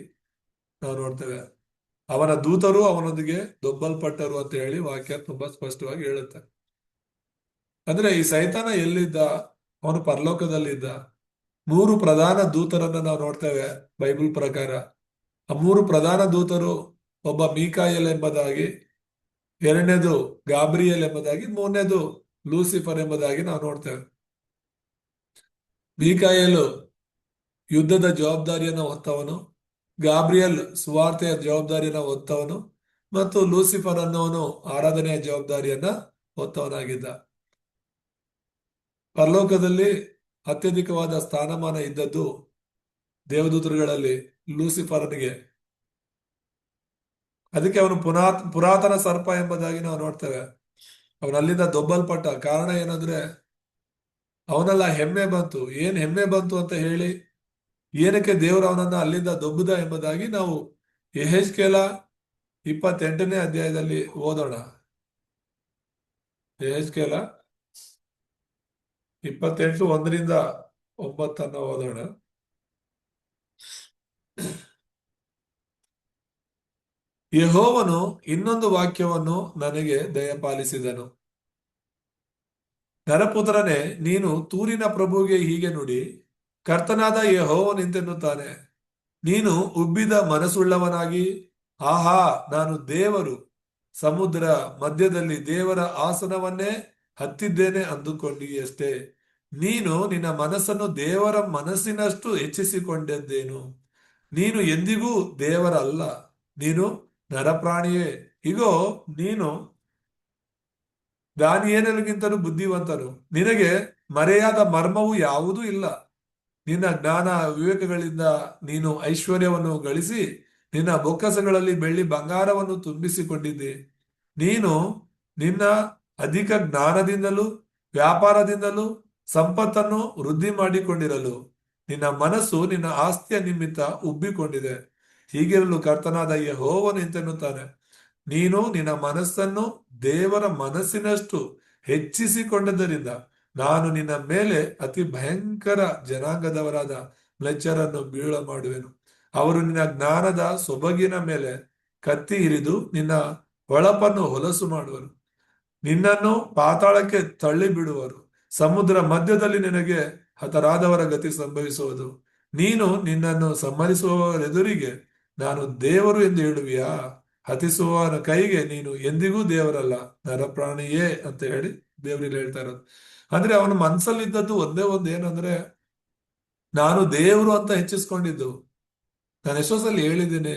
Speaker 2: ನಾವು ನೋಡ್ತೇವೆ. ಅವನ ದೂತರು ಅವನೊಂದಿಗೆ ದೊಬ್ಬಲ್ಪಟ್ಟರು ಅಂತ ಹೇಳಿ ವಾಕ್ಯ ತುಂಬಾ ಸ್ಪಷ್ಟವಾಗಿ ಹೇಳುತ್ತೆ. ಅಂದ್ರೆ ಈ ಸೈತಾನ ಎಲ್ಲಿದ್ದ? ಅವನು ಪರಲೋಕದಲ್ಲಿದ್ದ. 3 ಪ್ರಧಾನ ದೂತರನ್ನ ನಾವು ನೋಡ್ತೇವೆ ಬೈಬಲ್ ಪ್ರಕಾರ. ಆ 3 ಪ್ರಧಾನ ದೂತರು, ಒಬ್ಬ ಮೀಕಾಯಲ್ ಎಂಬುದಾಗಿ, 2ನೇದು ಗಾಬ್ರಿಯಲ್ ಎಂಬುದಾಗಿ, 3ನೇದು ಲೂಸಿಫರ್ ಎಂಬುದಾಗಿ ನಾವು ನೋಡ್ತೇವೆ. ಮೀಕಾಯಲು ಯುದ್ಧದ ಜವಾಬ್ದಾರಿಯನ್ನು ಹೊತ್ತವನು, ಗಾಬ್ರಿಯಲ್ ಸುವಾರ್ತೆಯ ಜವಾಬ್ದಾರಿಯನ್ನು ಹೊತ್ತವನು, ಮತ್ತು ಲೂಸಿಫರ್ ಅನ್ನೋನು ಆರಾಧನೆಯ ಜವಾಬ್ದಾರಿಯನ್ನ ಹೊತ್ತವನಾಗಿದ್ದ. ಪರಲೋಕದಲ್ಲಿ ಅತ್ಯಧಿಕವಾದ ಸ್ಥಾನಮಾನ ಇದ್ದದ್ದು ದೇವದೂತರುಗಳಲ್ಲಿ ಲೂಸಿಫರ್ನಿಗೆ. ಅದಕ್ಕೆ ಅವನು ಪುರಾತನ ಸರ್ಪ ಎಂಬುದಾಗಿ ನಾವು ನೋಡ್ತೇವೆ. ಅವನಲ್ಲಿಂದ ದೊಬ್ಬಲ್ಪಟ್ಟ ಕಾರಣ ಏನಂದ್ರೆ, ಅವನೆಲ್ಲ ಹೆಮ್ಮೆ ಬಂತು. ಏನ್ ಹೆಮ್ಮೆ ಬಂತು ಅಂತ ಹೇಳಿ, ಏನಕ್ಕೆ ದೇವರು ಅವನನ್ನ ಅಲ್ಲಿಂದ ದೊಬ್ಬುದ ಎಂಬುದಾಗಿ ನಾವು ಯೆಹೆಜ್ಕೇಲ 28ನೇ ಅಧ್ಯಾಯದಲ್ಲಿ ಓದೋಣ. ಯೆಹೆಜ್ಕೇಲ 28 1ರಿಂದ 9 ಓದೋಣ. ಯೆಹೋವನು ಇನ್ನೊಂದು ವಾಕ್ಯವನ್ನು ನನಗೆ ದಯಪಾಲಿಸಿದನು. ನರಪುತ್ರನೇ, ನೀನು ತೂರಿನ ಪ್ರಭುವಿಗೆ ಹೀಗೆ ನುಡಿ, ಕರ್ತನಾದ ಯೆಹೋವನು ಇಂತೆನ್ನುತ್ತಾನೆ, ನೀನು ಉಬ್ಬಿದ ಮನಸ್ಸುಳ್ಳವನಾಗಿ, ಆಹಾ, ನಾನು ದೇವರು, ಸಮುದ್ರ ಮಧ್ಯದಲ್ಲಿ ದೇವರ ಆಸನವನ್ನೇ ಹತ್ತಿದ್ದೇನೆ ಅಂದುಕೊಂಡಿಯಷ್ಟೇ. ನೀನು ನಿನ್ನ ಮನಸ್ಸನ್ನು ದೇವರ ಮನಸ್ಸಿನಷ್ಟು ಹೆಚ್ಚಿಸಿಕೊಂಡಿದ್ದೇನು. ನೀನು ಎಂದಿಗೂ ದೇವರಲ್ಲ, ನೀನು ನರಪ್ರಾಣಿಯೇ. ಇಗೋ, ನೀನು ದಾನಿಯೇಲನಿಗಿಂತಲೂ ಬುದ್ಧಿವಂತನು, ನಿನಗೆ ಮರೆಯಾದ ಮರ್ಮವು ಯಾವುದೂ ಇಲ್ಲ. ನಿನ್ನ ಜ್ಞಾನ ವಿವೇಕಗಳಿಂದ ನೀನು ಐಶ್ವರ್ಯವನ್ನು ಗಳಿಸಿ ನಿನ್ನ ಬೊಕ್ಕಸಗಳಲ್ಲಿ ಬೆಳ್ಳಿ ಬಂಗಾರವನ್ನು ತುಂಬಿಸಿಕೊಂಡಿದ್ದೆ. ನೀನು ನಿನ್ನ ಅಧಿಕ ಜ್ಞಾನದಿಂದಲೂ ವ್ಯಾಪಾರದಿಂದಲೂ ಸಂಪತ್ತನ್ನು ವೃದ್ಧಿ ಮಾಡಿಕೊಂಡಿರಲು ನಿನ್ನ ಮನಸ್ಸು ನಿನ್ನ ಆಸ್ತಿಯ ನಿಮಿತ್ತ ಉಬ್ಬಿಕೊಂಡಿದೆ. ಹೀಗಿರಲು ಕರ್ತನಾದ ಯೆಹೋವನು ಇಂತೆನ್ನುತ್ತಾನೆ, ನೀನು ನಿನ್ನ ಮನಸ್ಸನ್ನು ದೇವರ ಮನಸ್ಸಿನಷ್ಟು ಹೆಚ್ಚಿಸಿಕೊಂಡದ್ದರಿಂದ ನಾನು ನಿನ್ನ ಮೇಲೆ ಅತಿ ಭಯಂಕರ ಜನಾಂಗದವರಾದ ಮ್ಲೇಚ್ಛರನ್ನು ಬೀಳ ಮಾಡುವೆನು. ಅವರು ನಿನ್ನ ಜ್ಞಾನದ ಸೊಬಗಿನ ಮೇಲೆ ಕತ್ತಿ ಹಿರಿದು ನಿನ್ನ ಹೊಳಪನ್ನು ಹೊಲಸು ಮಾಡುವರು. ನಿನ್ನನ್ನು ಪಾತಾಳಕ್ಕೆ ತಳ್ಳಿ ಬಿಡುವರು. ಸಮುದ್ರ ಮಧ್ಯದಲ್ಲಿ ನಿನಗೆ ಹತರಾದವರ ಗತಿ ಸಂಭವಿಸುವುದು. ನೀನು ನಿನ್ನನ್ನು ಸಂಹರಿಸುವವರೆದುರಿಗೆ ನಾನು ದೇವರು ಎಂದು ಹೇಳುವಿಯಾ? ಹತಿಸುವವನ ಕೈಗೆ ನೀನು ಎಂದಿಗೂ ದೇವರಲ್ಲ, ನರಪ್ರಾಣಿಯೇ ಅಂತ ಹೇಳಿ ದೇವರಲ್ಲಿ ಹೇಳ್ತಾ ಇರೋದು. ಅಂದ್ರೆ ಅವನ ಮನಸ್ಸಲ್ಲಿದ್ದದ್ದು ಒಂದೇ ಒಂದು ಏನಂದ್ರೆ, ನಾನು ದೇವರು ಅಂತ ಹೆಚ್ಚಿಸ್ಕೊಂಡಿದ್ದು. ನಾನು ಎಷ್ಟೋ ಸಲ ಹೇಳಿದ್ದೀನಿ,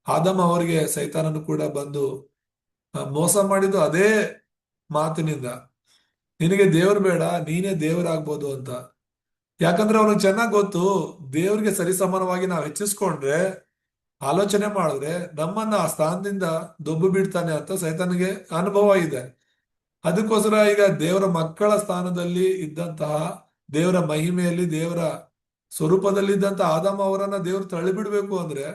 Speaker 2: ಆದಮ್ ಅವರಿಗೆ ಸೈತಾನನು ಕೂಡ ಬಂದು ಮೋಸ ಮಾಡಿದ್ದು ಅದೇ ಮಾತಿನಿಂದ, ನಿನಗೆ ದೇವ್ರು ಬೇಡ, ನೀನೇ ದೇವರಾಗ್ಬೋದು ಅಂತ. ಯಾಕಂದ್ರೆ ಅವನಿಗೆ ಚೆನ್ನಾಗಿ ಗೊತ್ತು, ದೇವ್ರಿಗೆ ಸರಿಸಮಾನವಾಗಿ ನಾವು ಹೆಚ್ಚಿಸ್ಕೊಂಡ್ರೆ, ಆಲೋಚನೆ ಮಾಡಿದ್ರೆ ನಮ್ಮನ್ನ ಆ ಸ್ಥಾನದಿಂದ ದೊಬ್ಬು ಬಿಡ್ತಾನೆ ಅಂತ ಸೈತಾನಿಗೆ ಅನುಭವ ಇದೆ. ಅದಕ್ಕೋಸ್ಕರ ಈಗ ದೇವರ ಮಕ್ಕಳ ಸ್ಥಾನದಲ್ಲಿ ಇದ್ದಂತಹ, ದೇವರ ಮಹಿಮೆಯಲ್ಲಿ ದೇವರ ಸ್ವರೂಪದಲ್ಲಿ ಇದ್ದಂತಹ ಆದಾಮ ಅವರನ್ನ ದೇವ್ರು ತಳ್ಳಿಬಿಡ್ಬೇಕು ಅಂದ್ರೆ,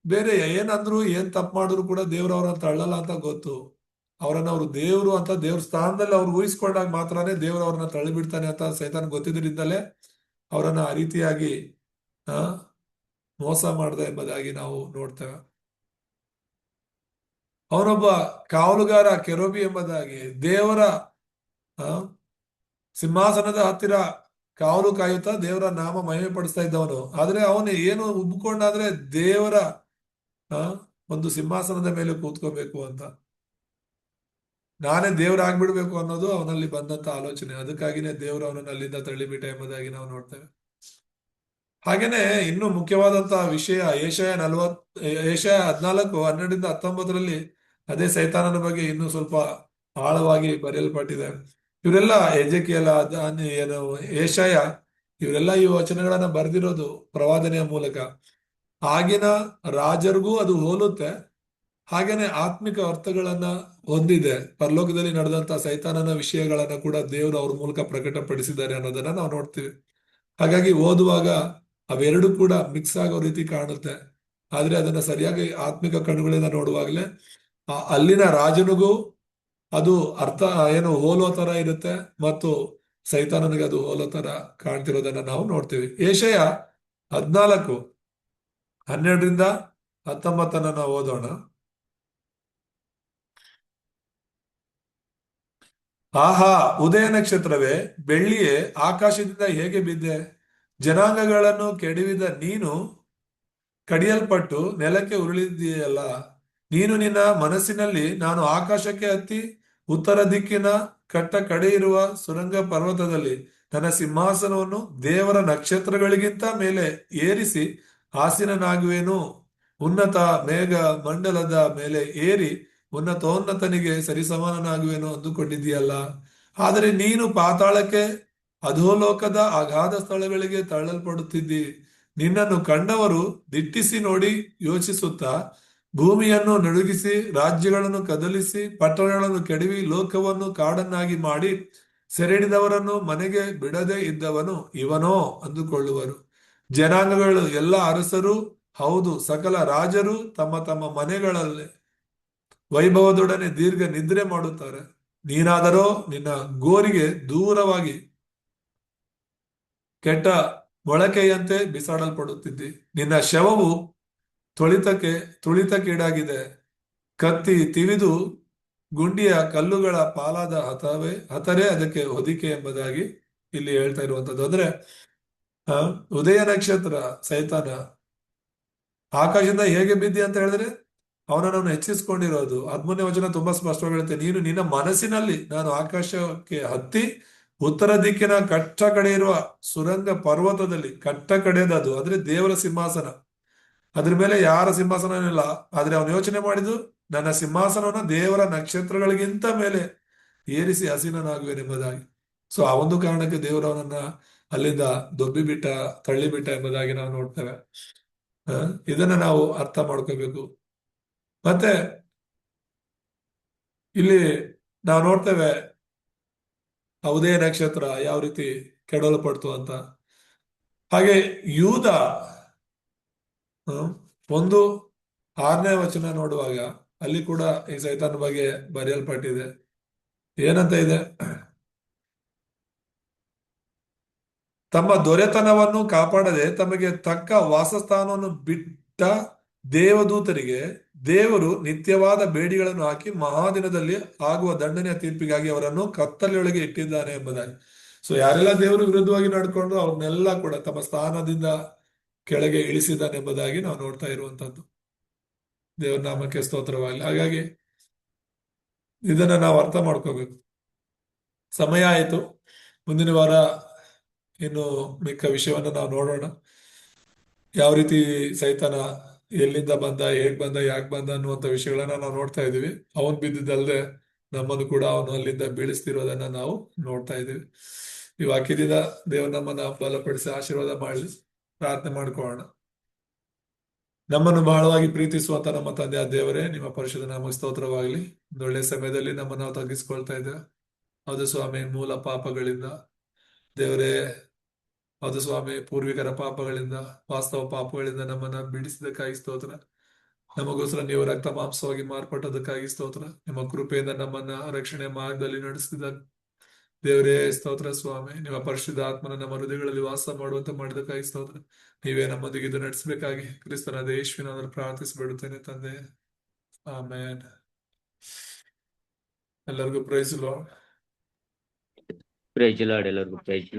Speaker 2: ಬೇರೆ ಏನಂದ್ರು ಏನ್ ತಪ್ಪು ಮಾಡಿದ್ರು ಕೂಡ ದೇವ್ರು ಅವ್ರನ್ನ ತಳ್ಳಲ್ಲ ಅಂತ ಗೊತ್ತು. ಅವರನ್ನ ಅವ್ರು ದೇವ್ರು ಅಂತ ದೇವ್ರ ಸ್ಥಾನದಲ್ಲಿ ಅವ್ರು ಊಹಿಸ್ಕೊಂಡಾಗ ಮಾತ್ರನೇ ದೇವ್ರು ಅವ್ರನ್ನ ತಳ್ಳಿಬಿಡ್ತಾನೆ ಅಂತ ಸೈತಾನ ಗೊತ್ತಿದ್ರಿಂದಲೇ ಅವರನ್ನ ಆ ರೀತಿಯಾಗಿ ಮೋಸ ಮಾಡ್ದ ಎಂಬುದಾಗಿ ನಾವು ನೋಡ್ತೇವೆ. ಅವನೊಬ್ಬ ಕಾವಲುಗಾರ, ಕೆರೂಬಿ ಎಂಬುದಾಗಿ ದೇವರ ಸಿಂಹಾಸನದ ಹತ್ತಿರ ಕಾವಲು ಕಾಯುತ್ತಾ ದೇವರ ನಾಮ ಮಹಿಮೆ ಪಡಿಸ್ತಾ ಇದ್ದವನು. ಆದ್ರೆ ಅವನು ಏನು ಉಬ್ಬಿಕೊಂಡಾದ್ರೆ ದೇವರ ಒಂದು ಸಿಂಹಾಸನದ ಮೇಲೆ ಕೂತ್ಕೋಬೇಕು ಅಂತ, ನಾನೇ ದೇವರಾಗ್ಬಿಡ್ಬೇಕು ಅನ್ನೋದು ಅವನಲ್ಲಿ ಬಂದಂತ ಆಲೋಚನೆ. ಅದಕ್ಕಾಗಿನೇ ದೇವರು ಅವನನ್ನು ಅಲ್ಲಿಂದ ತಳ್ಳಿಬಿಟ್ಟ ಎಂಬುದಾಗಿ ನಾವು ನೋಡ್ತೇವೆ. ಹಾಗೇನೆ ಇನ್ನು ಮುಖ್ಯವಾದಂತಹ ವಿಷಯ ಏಷಯ 14:12-19 ಅದೇ ಸೈತಾನನ ಬಗ್ಗೆ ಇನ್ನೂ ಸ್ವಲ್ಪ ಆಳವಾಗಿ ಬರೆಯಲ್ಪಟ್ಟಿದೆ. ಇವರೆಲ್ಲ ಎಜೆಕಿಯೇಲ, ಏನು ಏಷಯ, ಇವರೆಲ್ಲ ಈ ವಚನಗಳನ್ನ ಬರೆದಿರೋದು ಪ್ರವಾದನೆಯ ಮೂಲಕ. ಆಗಿನ ರಾಜರಿಗೂ ಅದು ಹೋಲುತ್ತೆ, ಹಾಗೇನೆ ಆತ್ಮಿಕ ಅರ್ಥಗಳನ್ನ ಹೊಂದಿದೆ. ಪರಲೋಕದಲ್ಲಿ ನಡೆದಂತ ಸೈತಾನನ ವಿಷಯಗಳನ್ನ ಕೂಡ ದೇವರು ಅವ್ರ ಮೂಲಕ ಪ್ರಕಟಪಡಿಸಿದ್ದಾರೆ ಅನ್ನೋದನ್ನ ನಾವು ನೋಡ್ತೀವಿ. ಹಾಗಾಗಿ ಓದುವಾಗ ಅವೆರಡು ಕೂಡ ಮಿಕ್ಸ್ ಆಗೋ ರೀತಿ ಕಾಣುತ್ತೆ. ಆದ್ರೆ ಅದನ್ನ ಸರಿಯಾಗಿ ಆತ್ಮಿಕ ಕಣ್ಣುಗಳಿಂದ ನೋಡುವಾಗಲೇ ಅಲ್ಲಿನ ರಾಜನಿಗೂ ಅದು ಅರ್ಥ ಏನು ಹೋಲೋ ತರ ಇರುತ್ತೆ, ಮತ್ತು ಸೈತಾನನಿಗೆ ಅದು ಹೋಲೋ ತರ ಕಾಣ್ತಿರೋದನ್ನ ನಾವು ನೋಡ್ತೀವಿ. ಏಷಯ 14:12-19 ನಾವು ಓದೋಣ. ಆಹಾ, ಉದಯ ನಕ್ಷತ್ರವೇ, ಬೆಳ್ಳಿಯೇ, ಆಕಾಶದಿಂದ ಹೇಗೆ ಬಿದ್ದೆ? ಜನಾಂಗಗಳನ್ನು ಕೆಡವಿದ ನೀನು ಕಡಿಯಲ್ಪಟ್ಟು ನೆಲಕ್ಕೆ ಉರುಳಿದೆಯಲ್ಲ. ನೀನು ನಿನ್ನ ಮನಸ್ಸಿನಲ್ಲಿ, ನಾನು ಆಕಾಶಕ್ಕೆ ಹತ್ತಿ ಉತ್ತರ ದಿಕ್ಕಿನ ಕಟ್ಟ ಕಡೆ ಇರುವ ಸುರಂಗ ಪರ್ವತದಲ್ಲಿ ನನ್ನ ಸಿಂಹಾಸನವನ್ನು ದೇವರ ನಕ್ಷತ್ರಗಳಿಗಿಂತ ಮೇಲೆ ಏರಿಸಿ ಆಸೀನನಾಗುವೆನು. ಉನ್ನತ ಮೇಘ ಮಂಡಲದ ಮೇಲೆ ಏರಿ ಉನ್ನತೋನ್ನತನಿಗೆ ಸರಿಸಮಾನನಾಗುವೆನು ಅಂದುಕೊಂಡಿದ್ದೀಯಲ್ಲ. ಆದರೆ ನೀನು ಪಾತಾಳಕ್ಕೆ, ಅಧೋಲೋಕದ ಅಗಾಧ ಸ್ಥಳಗಳಿಗೆ ತಳ್ಳಲ್ಪಡುತ್ತಿದ್ದಿ. ನಿನ್ನನ್ನು ಕಂಡವರು ದಿಟ್ಟಿಸಿ ನೋಡಿ ಯೋಚಿಸುತ್ತಾ, ಭೂಮಿಯನ್ನು ನಡುಗಿಸಿ, ರಾಜ್ಯಗಳನ್ನು ಕದಲಿಸಿ, ಪಟ್ಟಣಗಳನ್ನು ಕೆಡವಿ, ಲೋಕವನ್ನು ಕಾಡನ್ನಾಗಿ ಮಾಡಿ, ಸೆರೆಹಿಡಿದವರನ್ನು ಮನೆಗೆ ಬಿಡದೆ ಇದ್ದವನು ಇವನೋ ಅಂದುಕೊಳ್ಳುವರು. ಜನಾಂಗಗಳು, ಎಲ್ಲ ಅರಸರು, ಹೌದು ಸಕಲ ರಾಜರು ತಮ್ಮ ತಮ್ಮ ಮನೆಗಳಲ್ಲಿ ವೈಭವದೊಡನೆ ದೀರ್ಘ ನಿದ್ರೆ ಮಾಡುತ್ತಾರೆ. ನೀನಾದರೋ ನಿನ್ನ ಗೋರಿಗೆ ದೂರವಾಗಿ ಕೆಟ್ಟ ಮೊಳಕೆಯಂತೆ ಬಿಸಾಡಲ್ಪಡುತ್ತಿದ್ದಿ. ನಿನ್ನ ಶವವು ತುಳಿತಕ್ಕೀಡಾಗಿದೆ. ಕತ್ತಿ ತಿವಿದು ಗುಂಡಿಯ ಕಲ್ಲುಗಳ ಪಾಲಾದ ಹತರೇ ಅದಕ್ಕೆ ಹೊದಿಕೆ ಎಂಬುದಾಗಿ ಇಲ್ಲಿ ಹೇಳ್ತಾ ಇರುವಂತದ್ದು. ಅಂದ್ರೆ ಆ, ಉದಯ ನಕ್ಷತ್ರ ಸೈತಾನ ಆಕಾಶದಿಂದ ಹೇಗೆ ಬಿದ್ದಿ ಅಂತ ಹೇಳಿದ್ರೆ ಅವನನ್ನು ಹೆಚ್ಚಿಸಿಕೊಂಡಿರೋದು. 13ನೇ ವಚನ ತುಂಬಾ ಸ್ಪಷ್ಟವಾಗಿ ಹೇಳುತ್ತೆ, ನೀನು ನಿನ್ನ ಮನಸ್ಸಿನಲ್ಲಿ ನಾನು ಆಕಾಶಕ್ಕೆ ಹತ್ತಿ ಉತ್ತರ ದಿಕ್ಕಿನ ಕಟ್ಟ ಕಡೆ ಇರುವ ಸುರಂಗ ಪರ್ವತದಲ್ಲಿ, ಕಟ್ಟ ಕಡೆದದು ಅಂದ್ರೆ ದೇವರ ಸಿಂಹಾಸನ, ಅದ್ರ ಮೇಲೆ ಯಾರ ಸಿಂಹಾಸನ ಇಲ್ಲ. ಆದ್ರೆ ಅವನು ಯೋಚನೆ ಮಾಡಿದ್ದು, ನನ್ನ ಸಿಂಹಾಸನವನ್ನ ದೇವರ ನಕ್ಷತ್ರಗಳಿಗಿಂತ ಮೇಲೆ ಏರಿಸಿ ಹಸೀನನಾಗುವೆನೆಂಬುದಾಗಿ. ಸೊ ಆ ಒಂದು ಕಾರಣಕ್ಕೆ ದೇವರು ಅವನನ್ನ ಅಲ್ಲಿಂದ ದೊಬ್ಬಿ ಬಿಟ್ಟ, ತಳ್ಳಿಬಿಟ್ಟ ಎಂಬುದಾಗಿ ನಾವು ನೋಡ್ತೇವೆ. ಇದನ್ನ ನಾವು ಅರ್ಥ ಮಾಡ್ಕೋಬೇಕು. ಮತ್ತೆ ಇಲ್ಲಿ ನಾವು ನೋಡ್ತೇವೆ ಆ ಉದಯ ನಕ್ಷತ್ರ ಯಾವ ರೀತಿ ಕೆಡವಲ್ಪಡ್ತು ಅಂತ. ಹಾಗೆ ಯೂದ ಹ್ಮ್, 1:6 ವಚನ ನೋಡುವಾಗ ಅಲ್ಲಿ ಕೂಡ ಈ ಸೈತಾನ ಬಗ್ಗೆ ಬರೆಯಲ್ಪಟ್ಟಿದೆ. ಏನಂತ ಇದೆ, ತಮ್ಮ ದೊರೆತನವನ್ನು ಕಾಪಾಡದೆ ತಮಗೆ ತಕ್ಕ ವಾಸಸ್ಥಾನವನ್ನು ಬಿಟ್ಟ ದೇವದೂತರಿಗೆ ದೇವರು ನಿತ್ಯವಾದ ಬೇಡಿಗಳನ್ನು ಹಾಕಿ ಮಹಾದಿನದಲ್ಲಿ ಆಗುವ ದಂಡನೆಯ ತೀರ್ಪಿಗಾಗಿ ಅವರನ್ನು ಕತ್ತಲೆಯೊಳಗೆ ಇಟ್ಟಿದ್ದಾನೆ ಎಂಬುದಾಗಿ. ಸೊ ಯಾರೆಲ್ಲ ದೇವರು ವಿರುದ್ಧವಾಗಿ ನಡ್ಕೊಂಡು ಅವ್ರನ್ನೆಲ್ಲ ಕೂಡ ತಮ್ಮ ಸ್ಥಾನದಿಂದ ಕೆಳಗೆ ಇಳಿಸಿದ್ದಾನೆ ಎಂಬುದಾಗಿ ನಾವು ನೋಡ್ತಾ ಇರುವಂತದ್ದು. ದೇವರ ನಾಮಕ್ಕೆ ಸ್ತೋತ್ರವಾಗಲಿ. ಹಾಗಾಗಿ ಇದನ್ನ ನಾವು ಅರ್ಥ ಮಾಡ್ಕೋಬೇಕು. ಸಮಯ ಆಯಿತು. ಮುಂದಿನ ವಾರ ಇನ್ನು ಮಿಕ್ಕ ವಿಷಯವನ್ನ ನಾವು ನೋಡೋಣ. ಯಾವ ರೀತಿ ಸೈತಾನ ಎಲ್ಲಿಂದ ಬಂದ, ಹೇಗ್ ಬಂದ, ಯಾಕೆ ಬಂದ ಅನ್ನುವಂಥ ವಿಷಯಗಳನ್ನ ನಾವು ನೋಡ್ತಾ ಇದೀವಿ. ಅವನ್ ಬಿದ್ದಿದ್ದಲ್ಲದೆ ನಮ್ಮನ್ನು ಕೂಡ ಅವನು ಅಲ್ಲಿಂದ ಬೀಳಿಸ್ತಿರೋದನ್ನ ನಾವು ನೋಡ್ತಾ ಇದ್ದೀವಿ. ಈ ವಾಕ್ಯದಿಂದ ದೇವರು ನಮ್ಮನ್ನ ಬಲಪಡಿಸಿ ಆಶೀರ್ವಾದ ಮಾಡಲಿ. ಪ್ರಾರ್ಥನೆ ಮಾಡ್ಕೊಳ್ಳೋಣ. ನಮ್ಮನ್ನು ಬಹಳವಾಗಿ ಪ್ರೀತಿಸುವಂತ ನಮ್ಮ ತಂದೆಯ ದೇವರೇ, ನಿಮ್ಮ ಪರಿಶುದ್ಧ ನಾಮ ಸ್ತೋತ್ರವಾಗಲಿ. ಒಂದು ಒಳ್ಳೆಯ ಸಮಯದಲ್ಲಿ ನಮ್ಮನ್ನು ನಾವು ತಗ್ಗಿಸ್ಕೊಳ್ತಾ ಇದ್ದೇವೆ. ಹೌದು ಸ್ವಾಮಿ, ಮೂಲ ಪಾಪಗಳಿಂದ ದೇವರೇ, ಹೌದು ಸ್ವಾಮಿ, ಪೂರ್ವಿಕರ ಪಾಪಗಳಿಂದ, ವಾಸ್ತವ ಪಾಪಗಳಿಂದ ನಮ್ಮನ್ನ ಬಿಡಿಸಿದಕ್ಕಾಗಿ ಸ್ತೋತ್ರ. ನಮಗೋಸ್ಕರ ನೀವು ರಕ್ತ ಮಾಂಸವಾಗಿ ಮಾರ್ಪಟ್ಟದಕ್ಕಾಗಿ ಸ್ತೋತ್ರ. ನಿಮ್ಮ ಕೃಪೆಯಿಂದ ನಮ್ಮನ್ನ ರಕ್ಷಣೆ ಮಾರ್ಗದಲ್ಲಿ ನಡೆಸಿದ ದೇವರೇ ಸ್ತೋತ್ರ ಸ್ವಾಮಿ. ನಿಮ್ಮ ಪರಿಶುದ್ಧ ಆತ್ಮನ ನಮ್ಮ ಹೃದಯಗಳಲ್ಲಿ ವಾಸ ಮಾಡುವಂತೆ ಮಾಡಿದಕ್ಕಾಗಿ ಸ್ತೋತ್ರ. ನೀವೇ ನಮ್ಮೊಂದಿಗೆ ಇದು ನಡೆಸಬೇಕಾಗಿ ಕ್ರಿಸ್ತನಾದ ಯೇಸುವಿನ ಪ್ರಾರ್ಥಿಸಿಬಿಡುತ್ತೇನೆ ತಂದೆ. ಆಮೇನ್. ಎಲ್ಲರಿಗೂ ಪ್ರೈಸ್ ಲಾರ್ಡ್.
Speaker 1: Praise Lord. ಎಲ್ಲರಿಗೂ ಪ್ರೈಸ್